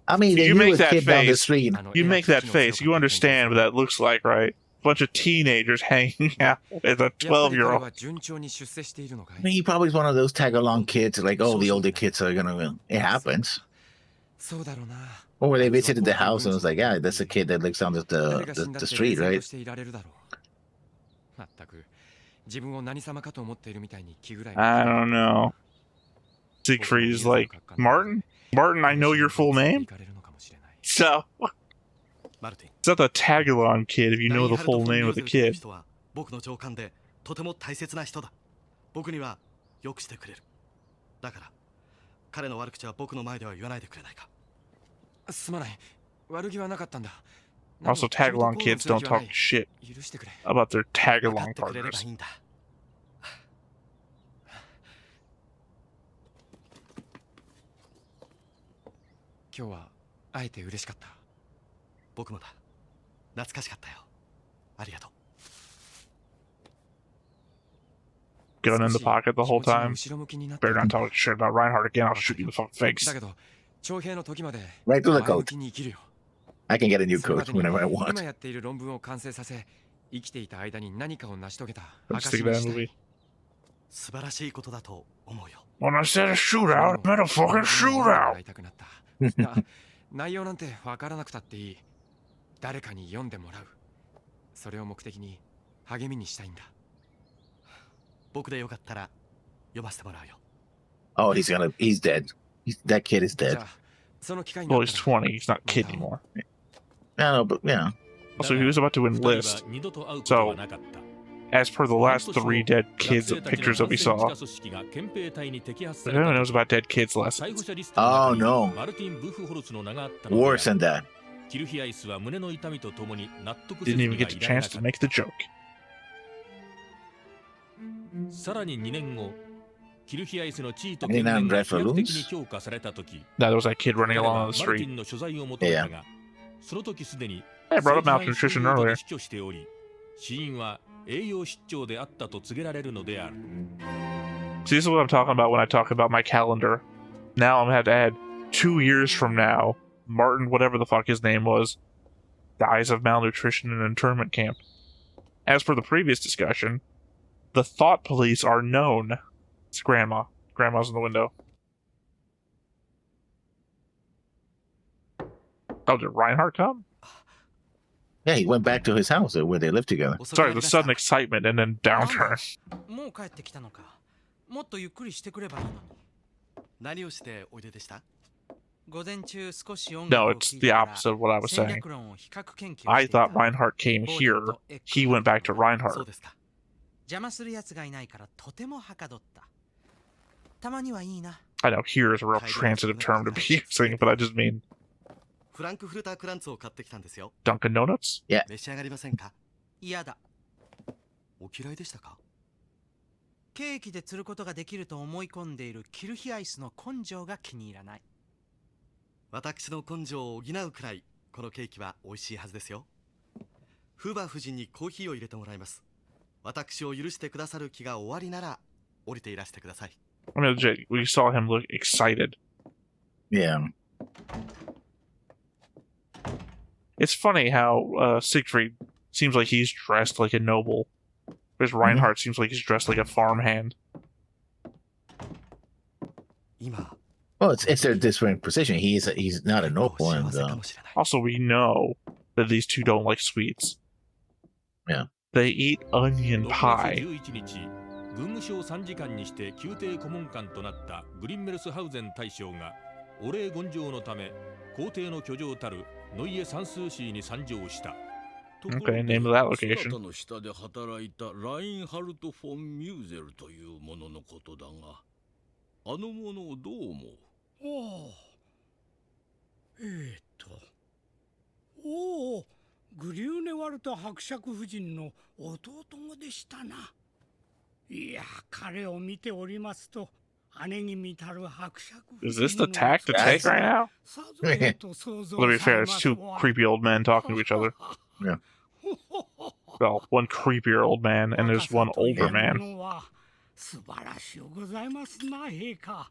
Speaker 2: I mean,
Speaker 1: You
Speaker 2: you
Speaker 1: make
Speaker 2: a
Speaker 1: that
Speaker 2: kid down the
Speaker 1: face.
Speaker 2: street.
Speaker 1: You make that face. You understand what that looks like, right? Bunch of teenagers hanging out with a 12-year-old.
Speaker 2: I mean, he probably is one of those tag-along kids, like, oh, the older kids are gonna. It happens. Or they visited the house and was like, yeah, that's a kid that lives down the street, right?
Speaker 1: I don't know. Siegfried is like, Martin? Martin, I know your full name? So, it's not the tag-along kid if you know the full name of the kid.
Speaker 6: 僕の上官でとても大切な人だ。僕にはよくしてくれる。だから彼の悪口は僕の前では言わないでくれないか。すまない。悪気はなかったんだ。
Speaker 1: Also, tag-along kids don't talk shit about their tag-along partners. Gun in the pocket the whole time. Better not talk shit about Reinhard again. I'll shoot you in the fucking face.
Speaker 2: Right through the coat. I can get a new coat whenever I want.
Speaker 1: Let's stick that movie. When I said a shootout, I meant a fucking shootout.
Speaker 8: 内容なんてわからなくたっていい。誰かに読んでもらう。それを目的に励みにしたいんだ。
Speaker 6: 僕でよかったら読ませてもらうよ。
Speaker 2: Oh, he's dead. That kid is dead.
Speaker 1: Well, he's 20. He's not a kid anymore.
Speaker 2: No, but yeah.
Speaker 1: Also, he was about to enlist. So, as per the last 3 dead kids pictures that we saw, if anyone knows about dead kids lessons.
Speaker 2: Oh no. Worse than that.
Speaker 1: Didn't even get the chance to make the joke.
Speaker 2: Any red balloons?
Speaker 1: There was that kid running along on the street.
Speaker 2: Yeah.
Speaker 1: I brought up malnutrition earlier. See, this is what I'm talking about when I talk about my calendar. Now I'm going to have to add 2 years from now, Martin, whatever the fuck his name was, dies of malnutrition in an internment camp. As per the previous discussion, the thought police are known. It's Grandma. Grandma's in the window. Oh, did Reinhard come?
Speaker 2: Yeah, he went back to his house where they lived together.
Speaker 1: Sorry, the sudden excitement and then downturn. No, it's the opposite of what I was saying. I thought Reinhardt came here. He went back to Reinhardt. I know, here is a real transitive term to be using, but I just mean... Dunkin' Donuts?
Speaker 2: Yeah.
Speaker 6: 嫌だ。お嫌いでしたか？ケーキで釣ることができると思い込んでいるキルヒアイスの根性が気に入らない。私の根性を補うくらい、このケーキは美味しいはずですよ。フーバー夫人にコーヒーを入れてもらいます。私を許してくださる気が終わりなら、降りていらしてください。
Speaker 1: I mean, legit, we saw him look excited.
Speaker 2: Yeah.
Speaker 1: It's funny how Siegfried seems like he's dressed like a noble, whereas Reinhardt seems like he's dressed like a farmhand.
Speaker 2: Well, it's their different position. He's not a noble, and
Speaker 1: also we know that these two don't like sweets.
Speaker 2: Yeah.
Speaker 1: They eat onion pie.
Speaker 5: 軍務省参事官にして宮廷顧問官となったグリンメルスハウゼン大将がお礼言上のため皇帝の居城たるノイエ算数市に参上した。
Speaker 1: Okay, name of that location.
Speaker 9: の下で働いたラインハルト・フォン・ミューゼルというもののことだが、あの者をどう思う？
Speaker 10: おお、グリューネワルト伯爵夫人の弟子でしたな。いや、彼を見ておりますと、姉に見たる伯爵夫人
Speaker 1: Is this the tack to take right now?
Speaker 10: さぞやと想像
Speaker 1: To be
Speaker 10: され
Speaker 1: fair,
Speaker 10: ま
Speaker 1: it's
Speaker 10: す
Speaker 1: two
Speaker 10: わ。
Speaker 1: creepy old men talking to each other.
Speaker 2: Yeah.
Speaker 1: Well, one creepier old man, and there's one older man.
Speaker 10: 素晴らしゅうございますな、陛下。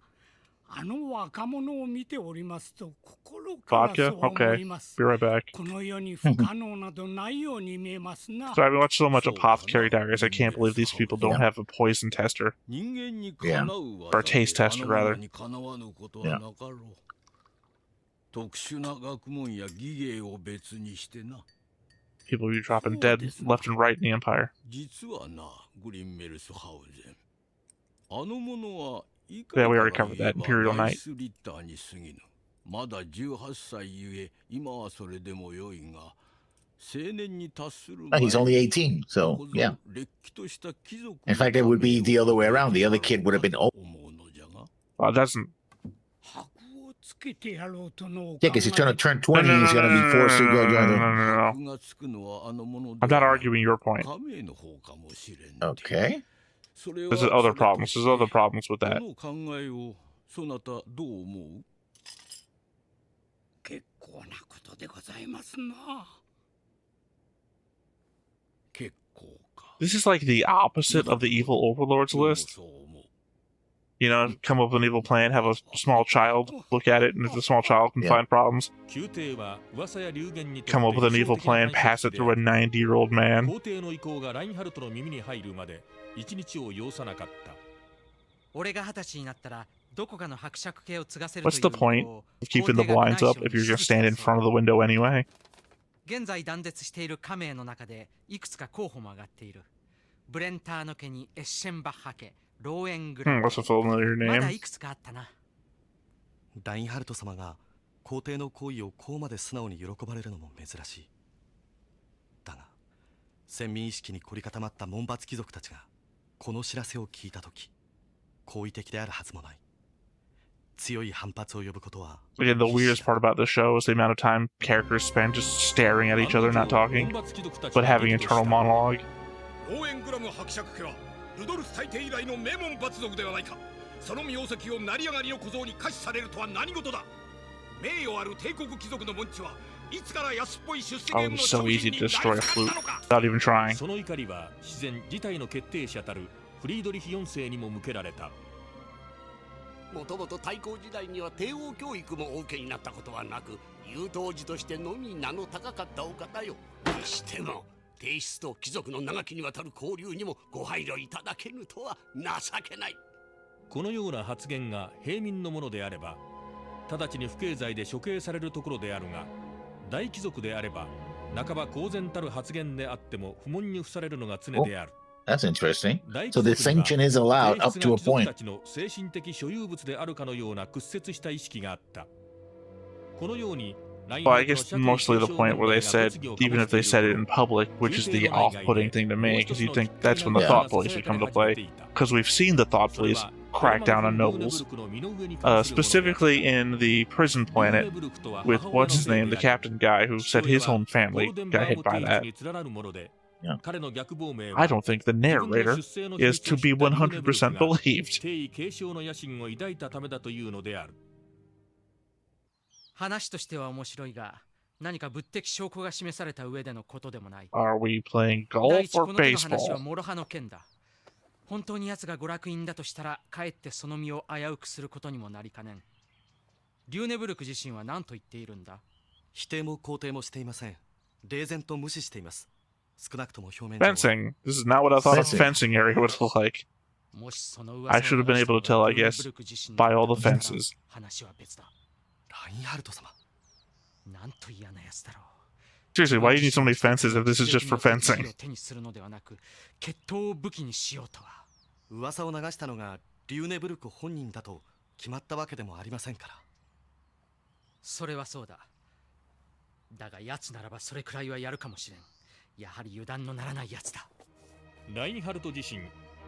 Speaker 10: あの若者を見ておりますと心から
Speaker 1: Vodka?
Speaker 10: そう思
Speaker 1: Okay.
Speaker 10: います。
Speaker 1: Be right back.
Speaker 10: この世に不可能などないように見えますな。
Speaker 1: So I've watched so much Apothecary Diaries, I can't believe these people don't have a poison tester.
Speaker 9: 人間に
Speaker 2: Yeah.
Speaker 9: かなう
Speaker 1: Or a taste tester, rather.
Speaker 9: にかなわぬことはなかろう。特殊な学問や技芸を別にしてな。
Speaker 1: People be dropping dead left and right in the Empire.
Speaker 9: 実はな、グリンメルスハウゼン。あの者は
Speaker 1: Yeah, we already covered that. Imperial Knight.
Speaker 9: リッターに過ぎぬ。まだ18歳ゆえ、今はそれでもよいが、青年に達する
Speaker 2: He's only 18, so yeah.
Speaker 9: れっきとした貴族
Speaker 2: In fact, it would be the other way around. The other kid would have been old.
Speaker 1: Well, it doesn't.
Speaker 10: 箔をつけてやろうとの。
Speaker 2: Yeah, because he's trying to turn
Speaker 1: No,
Speaker 2: 20.
Speaker 1: no, no,
Speaker 2: He's
Speaker 1: no,
Speaker 2: going to
Speaker 1: no,
Speaker 2: be forced to
Speaker 1: no,
Speaker 2: go
Speaker 1: no,
Speaker 2: join
Speaker 1: no,
Speaker 2: the.
Speaker 1: no, no, no. I'm not arguing your point.
Speaker 9: 加盟の方かもしれん。
Speaker 2: Okay.
Speaker 9: それは
Speaker 1: There's other problems. There's other problems with that.
Speaker 9: この考えをそなたどう思う？
Speaker 10: 結構なことでございますな。
Speaker 9: 結構か。
Speaker 1: This is like the opposite of the evil overlords list. You know, come up with an evil plan, have a small child look at it, and if the small child can
Speaker 2: Yeah.
Speaker 1: find problems,
Speaker 5: 宮廷は噂や流言に
Speaker 1: come up with an evil plan, pass it through a 90-year-old man.
Speaker 5: 皇帝の意向がラインハルトの耳に入るまで一日を要さなかった。
Speaker 11: 俺が20歳になったらどこかの伯爵系を継がせると
Speaker 1: What's
Speaker 11: いう
Speaker 1: the point of keeping the blinds up if you're just standing in front of the window anyway?
Speaker 11: 現在断絶している家名の中でいくつか候補も上がっている。ブレンターノ家にエッシェンバッハ家、ローエングラム
Speaker 1: What's a familiar
Speaker 11: まだ
Speaker 1: name?
Speaker 11: いくつかあったな。
Speaker 6: ラインハルト様が皇帝の行為をこうまで素直に喜ばれるのも珍しい。だが先民意識に凝り固まった門閥貴族たちがこの知らせを聞いたとき、好意的であるはずもない。強い反発を呼ぶことは。
Speaker 1: Again, the weirdest part about this show is the amount of time characters spend just staring at each other, not talking, but having internal monologue.
Speaker 9: ローエングラム伯爵家はルドルフ大帝以来の名門閥族ではないか。その名跡を成り上がりの小僧に可視されるとは何事だ。名誉ある帝国貴族の門地はいつから安っぽい出世
Speaker 1: Oh,
Speaker 9: 権
Speaker 1: it
Speaker 9: の
Speaker 1: was so
Speaker 9: 商
Speaker 1: easy
Speaker 9: 品
Speaker 1: to
Speaker 9: に
Speaker 1: destroy a
Speaker 9: なり
Speaker 1: flute
Speaker 9: たかったのか。
Speaker 1: without even trying.
Speaker 5: その怒りは自然事態の決定者たるフリードリヒ4世にも向けられた。
Speaker 12: もともと太閤時代には帝王教育もお受けになったことはなく、優等児としてのみ名の高かったお方よ。にしても帝室と貴族の長きにわたる交流にもご配慮いただけぬとは情けない。
Speaker 5: このような発言が平民のものであれば直ちに不敬罪で処刑されるところであるが、大貴族であれば半ば公然たる発言であっても不問に付されるのが常である。
Speaker 2: That's interesting. So the sanction is allowed up to a point.
Speaker 5: 精神的所有物であるかのような屈折した意識があった。このように
Speaker 1: Well, I guess mostly the point where they said, even if they said it in public, which is the off-putting thing to me, because you think that's when the
Speaker 2: Yeah.
Speaker 1: thought police would come to play. Because we've seen the thought police crack down on nobles, specifically in the prison planet with what's his name, the captain guy who said his own family got hit by that.
Speaker 2: Yeah.
Speaker 1: I don't think the narrator is to be 100% believed.
Speaker 5: 帝位継承の野心を抱いたためだというのである。
Speaker 11: 話としては面白いが、何か物的証拠が示された上でのことでもない。
Speaker 1: Are we playing
Speaker 11: 第
Speaker 1: golf
Speaker 11: 一、
Speaker 1: or
Speaker 11: この手の話は
Speaker 1: baseball?
Speaker 11: 諸刃の剣だ。本当に奴が娯楽院だとしたら、かえってその身を危うくすることにもなりかねん。リューネブルク自身は何と言っているんだ？
Speaker 6: 否定も肯定もしていません。冷然と無視しています。少なくとも表面上は。
Speaker 1: Fencing. This is not what I thought a fencing area would look like.
Speaker 11: もしその
Speaker 1: I
Speaker 11: 噂を
Speaker 1: should have been able to tell, I
Speaker 11: リューネ
Speaker 1: guess,
Speaker 11: ブルク自身
Speaker 1: by all the
Speaker 11: だったら
Speaker 1: fences.
Speaker 11: 話は別だ。
Speaker 6: ラインハルト様。
Speaker 11: なんと嫌なやつだろう。
Speaker 1: Seriously, why do you need so many fences if this is just for fencing?
Speaker 11: 手にするのではなく、決闘を武器にしようとは。
Speaker 6: 噂を流したのがリューネブルク本人だと決まったわけでもありませんから。
Speaker 11: それはそうだ。だが奴ならばそれくらいはやるかもしれん。やはり油断のならない奴だ。
Speaker 5: ラインハルト自身、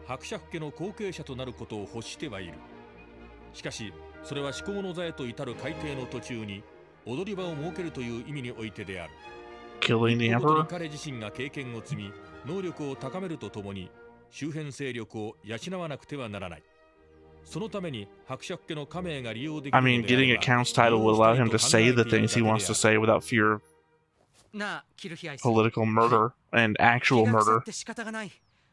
Speaker 5: 伯爵家の後継者となることを欲してはいる。しかし、それは至高の座へと至る改定の途中に、踊り場を設けるという意味においてである。
Speaker 1: Killing the
Speaker 5: 一歩ごとに
Speaker 1: Emperor?
Speaker 5: 彼自身が経験を積み、能力を高めるとともに周辺勢力を養わなくてはならない。そのために伯爵家の家名が利用でき
Speaker 1: I
Speaker 5: るの
Speaker 1: mean,
Speaker 5: であれ
Speaker 1: getting
Speaker 5: ば
Speaker 1: a count's title would allow him to say the things he wants to say without fear of
Speaker 11: なあ、キルヒアイス。
Speaker 1: political murder and
Speaker 11: 気
Speaker 1: actual
Speaker 11: が腐っ
Speaker 1: murder.
Speaker 11: て仕方がない。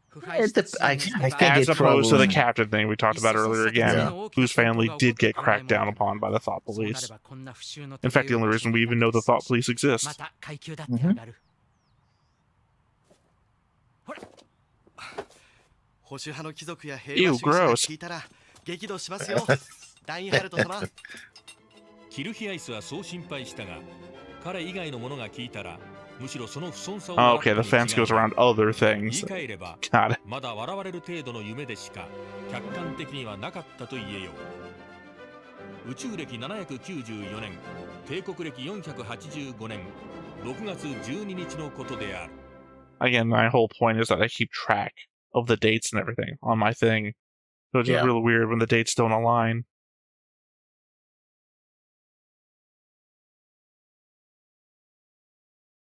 Speaker 11: 腐
Speaker 2: It
Speaker 11: 敗した
Speaker 2: dep-
Speaker 11: 地
Speaker 2: I
Speaker 11: に見せ
Speaker 2: think
Speaker 1: As
Speaker 2: it
Speaker 1: opposed to the
Speaker 2: probably.
Speaker 1: captain thing we talked about earlier again,
Speaker 2: Yeah.
Speaker 1: whose family did get cracked down upon by the Thought
Speaker 11: そうなれ
Speaker 1: Police.
Speaker 11: ばこんな不習の
Speaker 1: In fact, the only reason we even know the Thought Police
Speaker 11: ま
Speaker 1: exist.
Speaker 11: た階級だって上がる。ほら、
Speaker 6: 保守派の貴族や平和主義者が聞いたら激怒しますよ。ラインハルト様。
Speaker 5: キルヒアイスはそう心配したが、彼以外の者が聞いたらむしろその不遜さを
Speaker 1: Oh, okay, the fence goes around other
Speaker 5: 言い
Speaker 1: things.
Speaker 5: 換えれば
Speaker 1: Got it.
Speaker 5: まだ笑われる程度の夢でしか客観的にはなかったと言えよう。宇宙歴794年、帝国歴485年6月12日のことである。
Speaker 1: Again, my whole point is that I keep track of the dates and everything on my thing. So it's just
Speaker 2: Yeah.
Speaker 1: real weird when the dates don't align.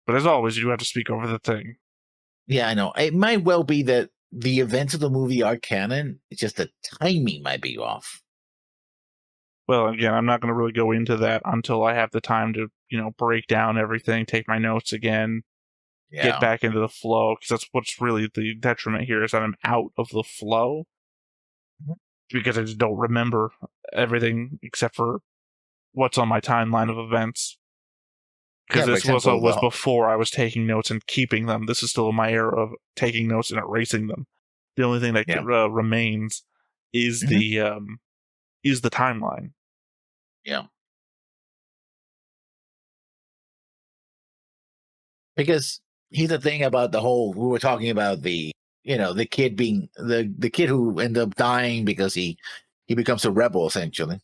Speaker 1: But as always, you do have to speak over the thing.
Speaker 2: Yeah, I know. It might well be that the events of the movie are canon. It's just the timing might be off.
Speaker 1: Well, again, I'm not going to really go into that until I have the time to, break down everything, take my notes again,
Speaker 2: Yeah.
Speaker 1: get back into the flow, because that's what's really the detriment here is that I'm out of the flow because I just don't remember everything except for what's on my timeline of events. Because
Speaker 2: Yeah,
Speaker 1: this
Speaker 2: for example,
Speaker 1: was
Speaker 2: the-
Speaker 1: before I was taking notes and keeping them. This is still in my era of taking notes and erasing them. The only thing that
Speaker 2: Yeah.
Speaker 1: remains is the timeline.
Speaker 2: Yeah. Because here's the thing about the whole, we were talking about the kid being the kid who ended up dying because he becomes a rebel essentially.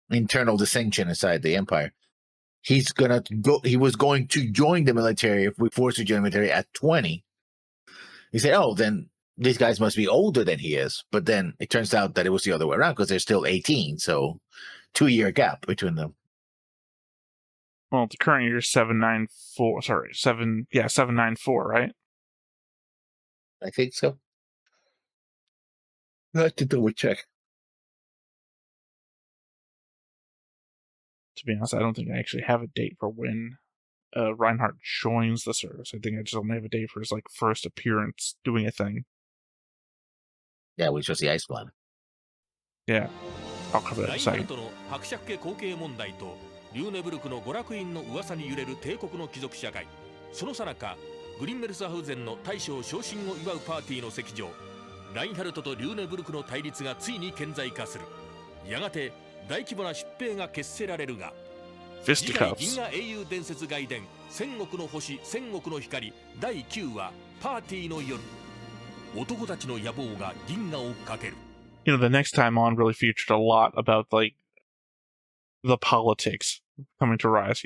Speaker 2: Internal dissension inside the empire. He was going to join the military, if we forced to join the military at 20. He said, oh, then these guys must be older than he is. But then it turns out that it was the other way around because they're still 18. So 2-year gap between them.
Speaker 1: Well, the current year is 794. Sorry, 794, right?
Speaker 2: I think so. I have to double check.
Speaker 1: To be honest, I don't think I actually have a date for when Reinhardt joins the service. I think I just only have a date for his first appearance doing a thing.
Speaker 2: Yeah, which was the Ice Planet.
Speaker 1: Yeah, I'll cover that
Speaker 5: ラ
Speaker 1: in a
Speaker 5: インハル
Speaker 1: second.
Speaker 5: トの伯爵家後継問題とリューネブルクの娯楽院の噂に揺れる帝国の貴族社会。その最中、グリンメルスハウゼンの大将昇進を祝うパーティーの席上、ラインハルトとリューネブルクの対立がついに顕在化する。やがて大規模な疾病が結成られるが、次回銀
Speaker 1: Fisticuffs.
Speaker 5: 河英雄伝説外伝千国の星千国の光第9話パーティーの夜、男たちの野望が銀河をかける。
Speaker 1: The next time on really featured a lot about the politics coming to rise.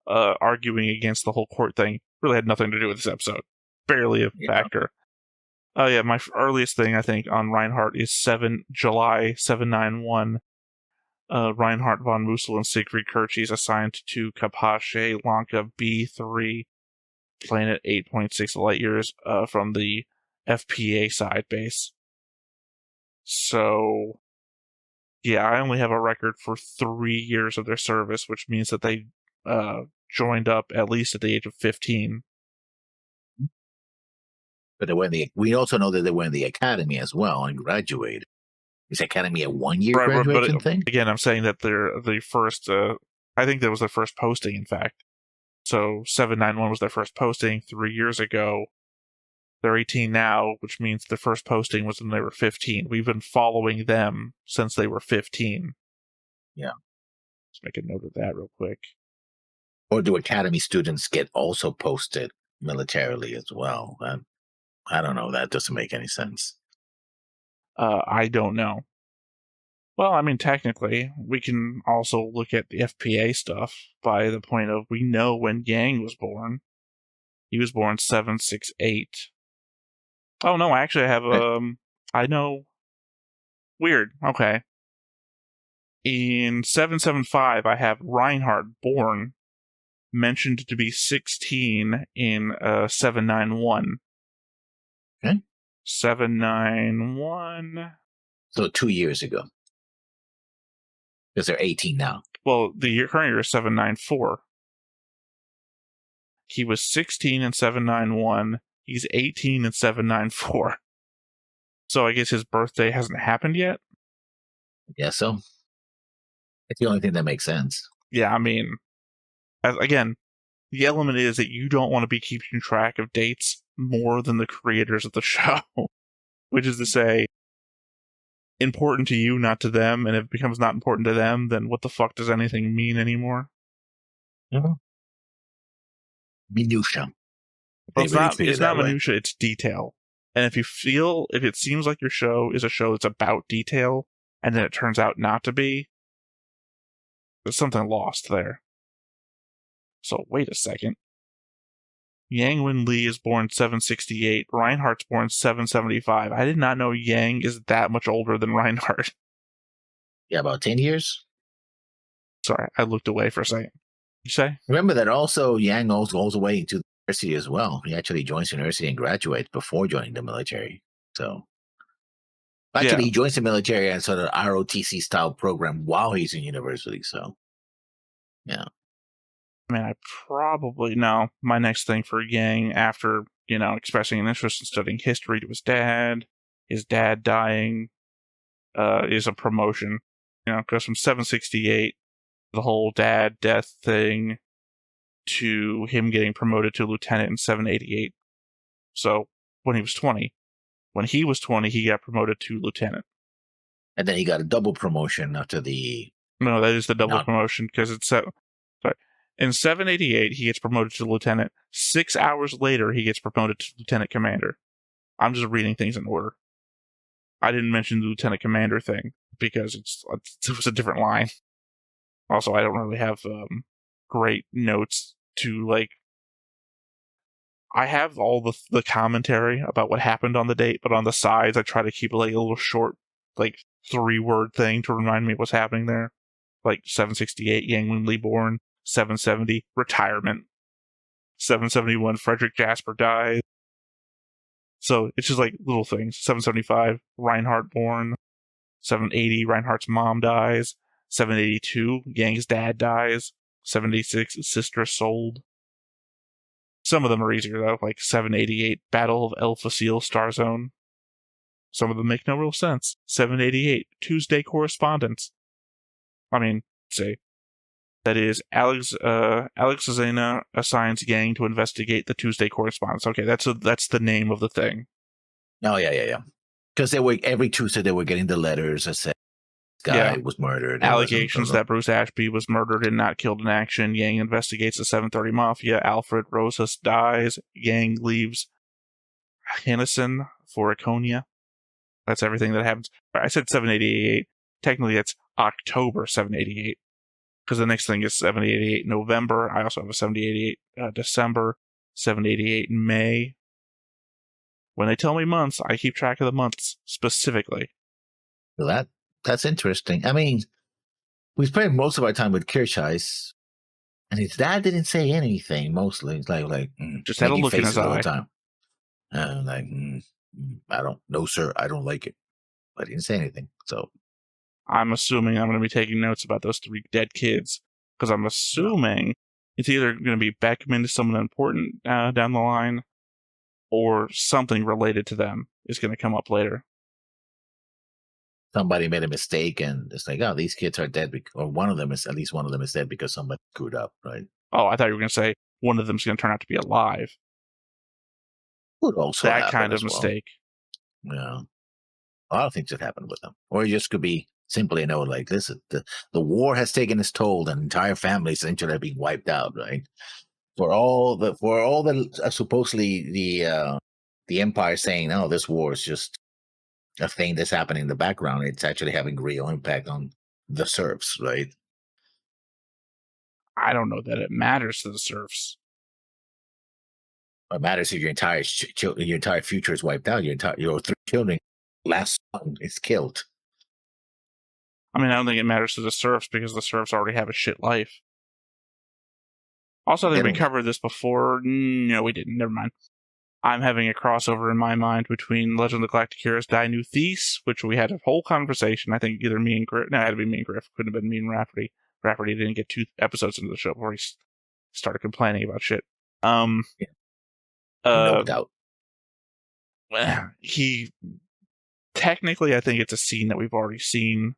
Speaker 1: Arguing against the whole court thing really had nothing to do with this episode. Barely a factor. Oh yeah, my earliest thing I think on Reinhardt is July 791. Reinhardt von Mussel and Siegfried Kirchie is assigned to Kapashe Lanka B3, planet 8.6 light years from the FPA side base. So, yeah, I only have a record for 3 years of their service, which means that they joined up at least at the age of 15.
Speaker 2: But we also know that they were in the academy as well and graduated. Is academy a 1-year graduation thing?
Speaker 1: Again, I'm saying that they're the first. I think that was their first posting, in fact. So 791 was their first posting 3 years ago. They're 18 now, which means their first posting was when they were 15. We've been following them since they were 15.
Speaker 2: Yeah.
Speaker 1: Let's make a note of that real quick.
Speaker 2: Or do academy students get also posted militarily as well? I don't know. That doesn't make any sense.
Speaker 1: I don't know. Well, I mean, technically, we can also look at the FPA stuff by the point of we know when Yang was born. He was born 768. Oh no, I actually have I know. Weird. Okay. In 775, I have Reinhard born, mentioned to be 16 in 791.
Speaker 2: Okay.
Speaker 1: 791.
Speaker 2: So 2 years ago. Because they're 18 now.
Speaker 1: Well, the current year is 794. He was 16 in 791. He's 18 in 794. So I guess his birthday hasn't happened yet?
Speaker 2: I guess so. It's the only thing that makes sense.
Speaker 1: Yeah, I mean, again, the element is that you don't want to be keeping track of dates more than the creators of the show. Which is to say, important to you, not to them, and if it becomes not important to them, then what the fuck does anything mean anymore?
Speaker 2: Yeah. Minutia.
Speaker 1: Well, it's not minutia, it's detail. And if it seems like your show is a show that's about detail, and then it turns out not to be, there's something lost there. So wait a second. Yang Wenli is born 768. Reinhardt's born 775. I did not know Yang is that much older than Reinhardt.
Speaker 2: Yeah, about 10 years.
Speaker 1: Sorry, I looked away for a second. You say?
Speaker 2: Remember that also Yang also goes away into the university as well. He actually joins the university and graduates before joining the military. So actually, he joins the military and sort of ROTC style program while he's in university. So yeah.
Speaker 1: I mean, I probably know my next thing for Yang after, expressing an interest in studying history to his dad dying, is a promotion. Goes from 768, the whole dad death thing, to him getting promoted to lieutenant in 788. So when he was 20. When he was 20, he got promoted to lieutenant.
Speaker 2: And then he got a double promotion after the...
Speaker 1: No, that is the double promotion, because it's... Sorry. In 788, he gets promoted to lieutenant. 6 hours later, he gets promoted to lieutenant commander. I'm just reading things in order. I didn't mention the lieutenant commander thing, because it was a different line. Also, I don't really have great notes to, I have all the commentary about what happened on the date, but on the sides, I try to keep a little short, 3-word thing to remind me what's happening there. 768, Yang Wenli born. 770, retirement. 771, Frederick Jasper dies. So it's just little things. 775, Reinhardt born. 780, Reinhardt's mom dies. 782, Yang's dad dies. 786, his sister sold. Some of them are easier though, 788, Battle of El Facil Star Zone. Some of them make no real sense. 788, Tuesday correspondence. I mean, say. That is, Alex Azena assigns Yang to investigate the Tuesday correspondence. Okay, that's the name of the thing.
Speaker 2: Oh, yeah. Because every Tuesday they were getting the letters that said this guy was murdered.
Speaker 1: Allegations that Bruce Ashby was murdered and not killed in action. Yang investigates the 730 Mafia. Alfred Rosas dies. Yang leaves Hennison for Iconia. That's everything that happens. I said 788. Technically, that's October 788. Because the next thing is 788 November. I also have a 788 December, 788 May. When they tell me months, I keep track of the months specifically.
Speaker 2: Well, that's interesting. I mean, we spent most of our time with Kirchheis, and his dad didn't say anything mostly. It's
Speaker 1: just had a look in his eye.
Speaker 2: Time. I don't know, sir. I don't like it. But he didn't say anything. So
Speaker 1: I'm assuming I'm going to be taking notes about those 3 dead kids, because I'm assuming it's either going to be Beckman to someone important down the line, or something related to them is going to come up later.
Speaker 2: Somebody made a mistake, and it's these kids are dead, or at least one of them is dead because somebody screwed up, right?
Speaker 1: Oh, I thought you were going to say one of them's going to turn out to be alive.
Speaker 2: Could also
Speaker 1: that kind of mistake.
Speaker 2: Yeah. A lot of things that happen with them. Or it just could be simply, listen, the war has taken its toll, and entire families essentially are being wiped out, right? For all the supposedly the empire saying, no, this war is just a thing that's happening in the background. It's actually having real impact on the serfs, right?
Speaker 1: I don't know that it matters to the serfs.
Speaker 2: What matters is your entire future is wiped out. Your 3 children, last son is killed.
Speaker 1: I mean, I don't think it matters to the serfs because the serfs already have a shit life. Also, I think we covered this before. No, we didn't. Never mind. I'm having a crossover in my mind between Legend of the Galactic Heroes Die Thesis, which we had a whole conversation. I think either me and Griff... No, it had to be me and Griff. Couldn't have been me and Rafferty. Rafferty didn't get 2 episodes into the show before he started complaining about shit.
Speaker 2: No doubt.
Speaker 1: He... Technically, I think it's a scene that we've already seen.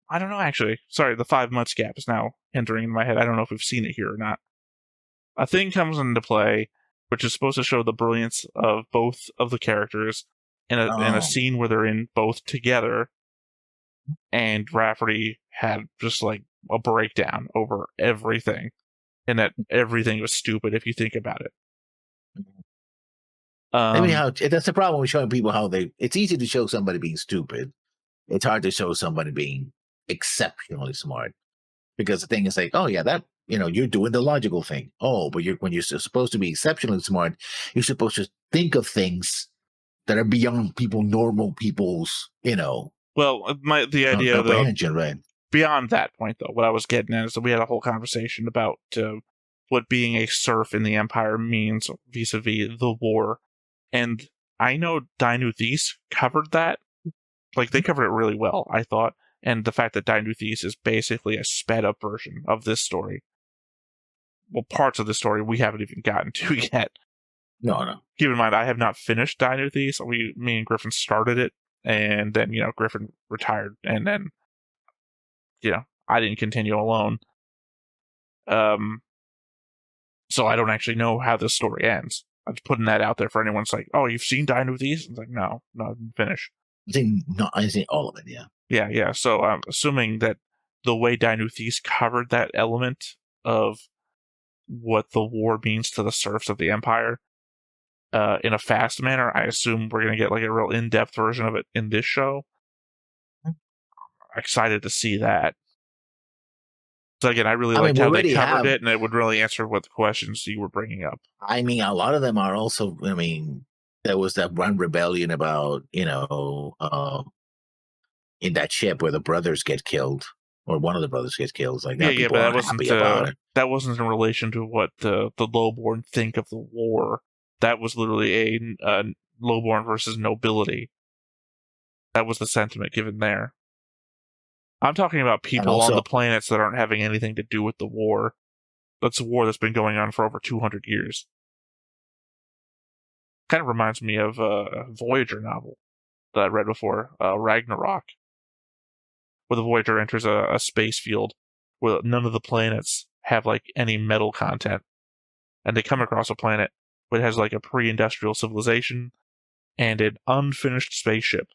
Speaker 1: I don't know, actually. Sorry, the 5 months gap is now entering in my head. I don't know if we've seen it here or not. A thing comes into play, which is supposed to show the brilliance of both of the characters in a scene where they're in both together. And Rafferty had just like a breakdown over everything. And that everything was stupid if you think about it.
Speaker 2: I mean, that's the problem with showing people how it's easy to show somebody being stupid. It's hard to show somebody being exceptionally smart. Because the thing is like, oh yeah, that, you're doing the logical thing. Oh, but when you're supposed to be exceptionally smart, you're supposed to think of things that are beyond normal people's,
Speaker 1: Well, the idea
Speaker 2: comprehension, right?
Speaker 1: Beyond that point, though, what I was getting at is that we had a whole conversation about what being a serf in the Empire means vis-a-vis the war. And I know Die Thesis covered that. Like, they covered it really well, I thought. And the fact that Die Thesis is basically a sped-up version of this story. Well, parts of the story we haven't even gotten to yet.
Speaker 2: No.
Speaker 1: Keep in mind, I have not finished Die Thesis. Me and Griffin started it, and then, Griffin retired, and then, I didn't continue alone. So I don't actually know how this story ends. I'm just putting that out there for anyone who's like, oh, you've seen Die Thesis? It's like, no, I didn't finish.
Speaker 2: I think all of it, yeah.
Speaker 1: Yeah. So I'm assuming that the way Die Thesis covered that element of what the war means to the serfs of the Empire in a fast manner, I assume we're going to get like a real in-depth version of it in this show. I'm excited to see that. So again, I really liked how they covered it, and it would really answer what the questions you were bringing up.
Speaker 2: I mean, a lot of them are also, there was that one rebellion about, in that ship where the brothers get killed, or one of the brothers gets killed. Like that,
Speaker 1: but that wasn't in relation to what the lowborn think of the war. That was literally a lowborn versus nobility. That was the sentiment given there. I'm talking about people on the planets that aren't having anything to do with the war. That's a war that's been going on for over 200 years. Kind of reminds me of a Voyager novel that I read before, Ragnarok, where the Voyager enters a space field where none of the planets have like any metal content, and they come across a planet where it has like a pre-industrial civilization and an unfinished spaceship.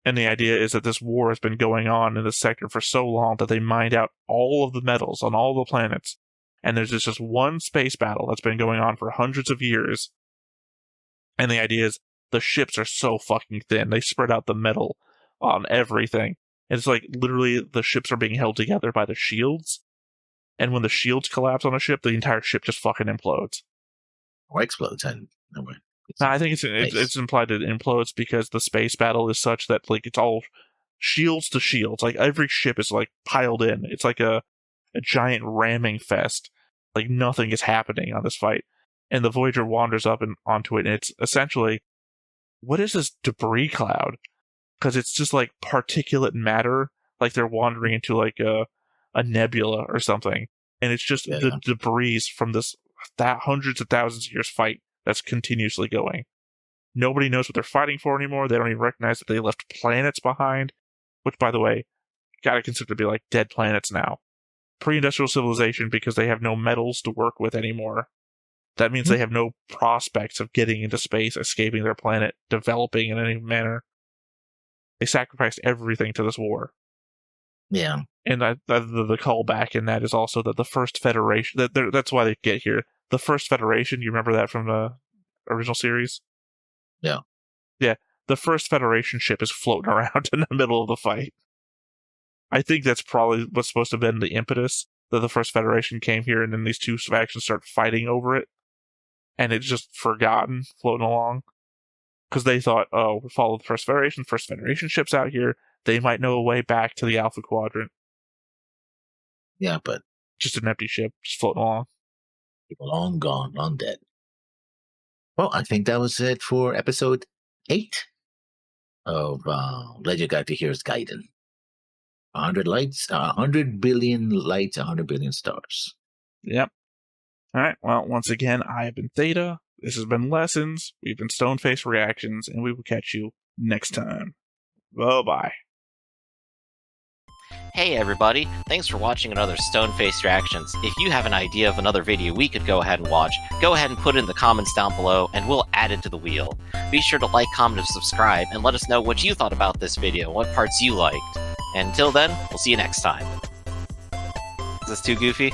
Speaker 1: And the idea is that this war has been going on in this sector for so long that they mined out all of the metals on all the planets. And there's just one space battle that's been going on for hundreds of years. And the idea is the ships are so fucking thin. They spread out the metal on everything. And it's like literally the ships are being held together by the shields. And when the shields collapse on a ship, the entire ship just fucking implodes.
Speaker 2: Or explodes, and no way.
Speaker 1: No, I think it's implied that it implodes because the space battle is such that like it's all shields to shields. Like every ship is like piled in. It's like a giant ramming fest. Like nothing is happening on this fight. And the Voyager wanders up and onto it, and it's essentially, what is this debris cloud? Because it's just like particulate matter. Like they're wandering into like a nebula or something. And it's just the debris from this hundreds of thousands of years fight that's continuously going. Nobody knows what they're fighting for anymore. They don't even recognize that they left planets behind, which, by the way, gotta consider to be like dead planets now. Pre-industrial civilization because they have no metals to work with anymore. That means they have no prospects of getting into space, escaping their planet, developing in any manner. They sacrificed everything to this war.
Speaker 2: Yeah.
Speaker 1: And the callback in that is also that the First Federation, that's why they get here. The First Federation, you remember that from the original series?
Speaker 2: Yeah.
Speaker 1: Yeah, the First Federation ship is floating around in the middle of the fight. I think that's probably what's supposed to have been the impetus, that the First Federation came here and then these two factions start fighting over it. And it's just forgotten, floating along. Because they thought, oh, we follow the First Federation. First Federation ships out here. They might know a way back to the Alpha Quadrant.
Speaker 2: Yeah, but
Speaker 1: just an empty ship, just floating along.
Speaker 2: People long gone, long dead. Well, I think that was it for episode 8 of Legend Galactic Heroes Gaiden. 100 lights, 100 billion lights, 100 billion stars.
Speaker 1: Yep. All right. Well, once again, I have been Theta. This has been Lessons. We've been Stoneface Reactions, and we will catch you next time. Bye-bye.
Speaker 13: Hey everybody, thanks for watching another Stoneface Reactions. If you have an idea of another video we could go ahead and watch, go ahead and put it in the comments down below and we'll add it to the wheel. Be sure to like, comment, and subscribe, and let us know what you thought about this video, what parts you liked. And until then, we'll see you next time. Is this too goofy?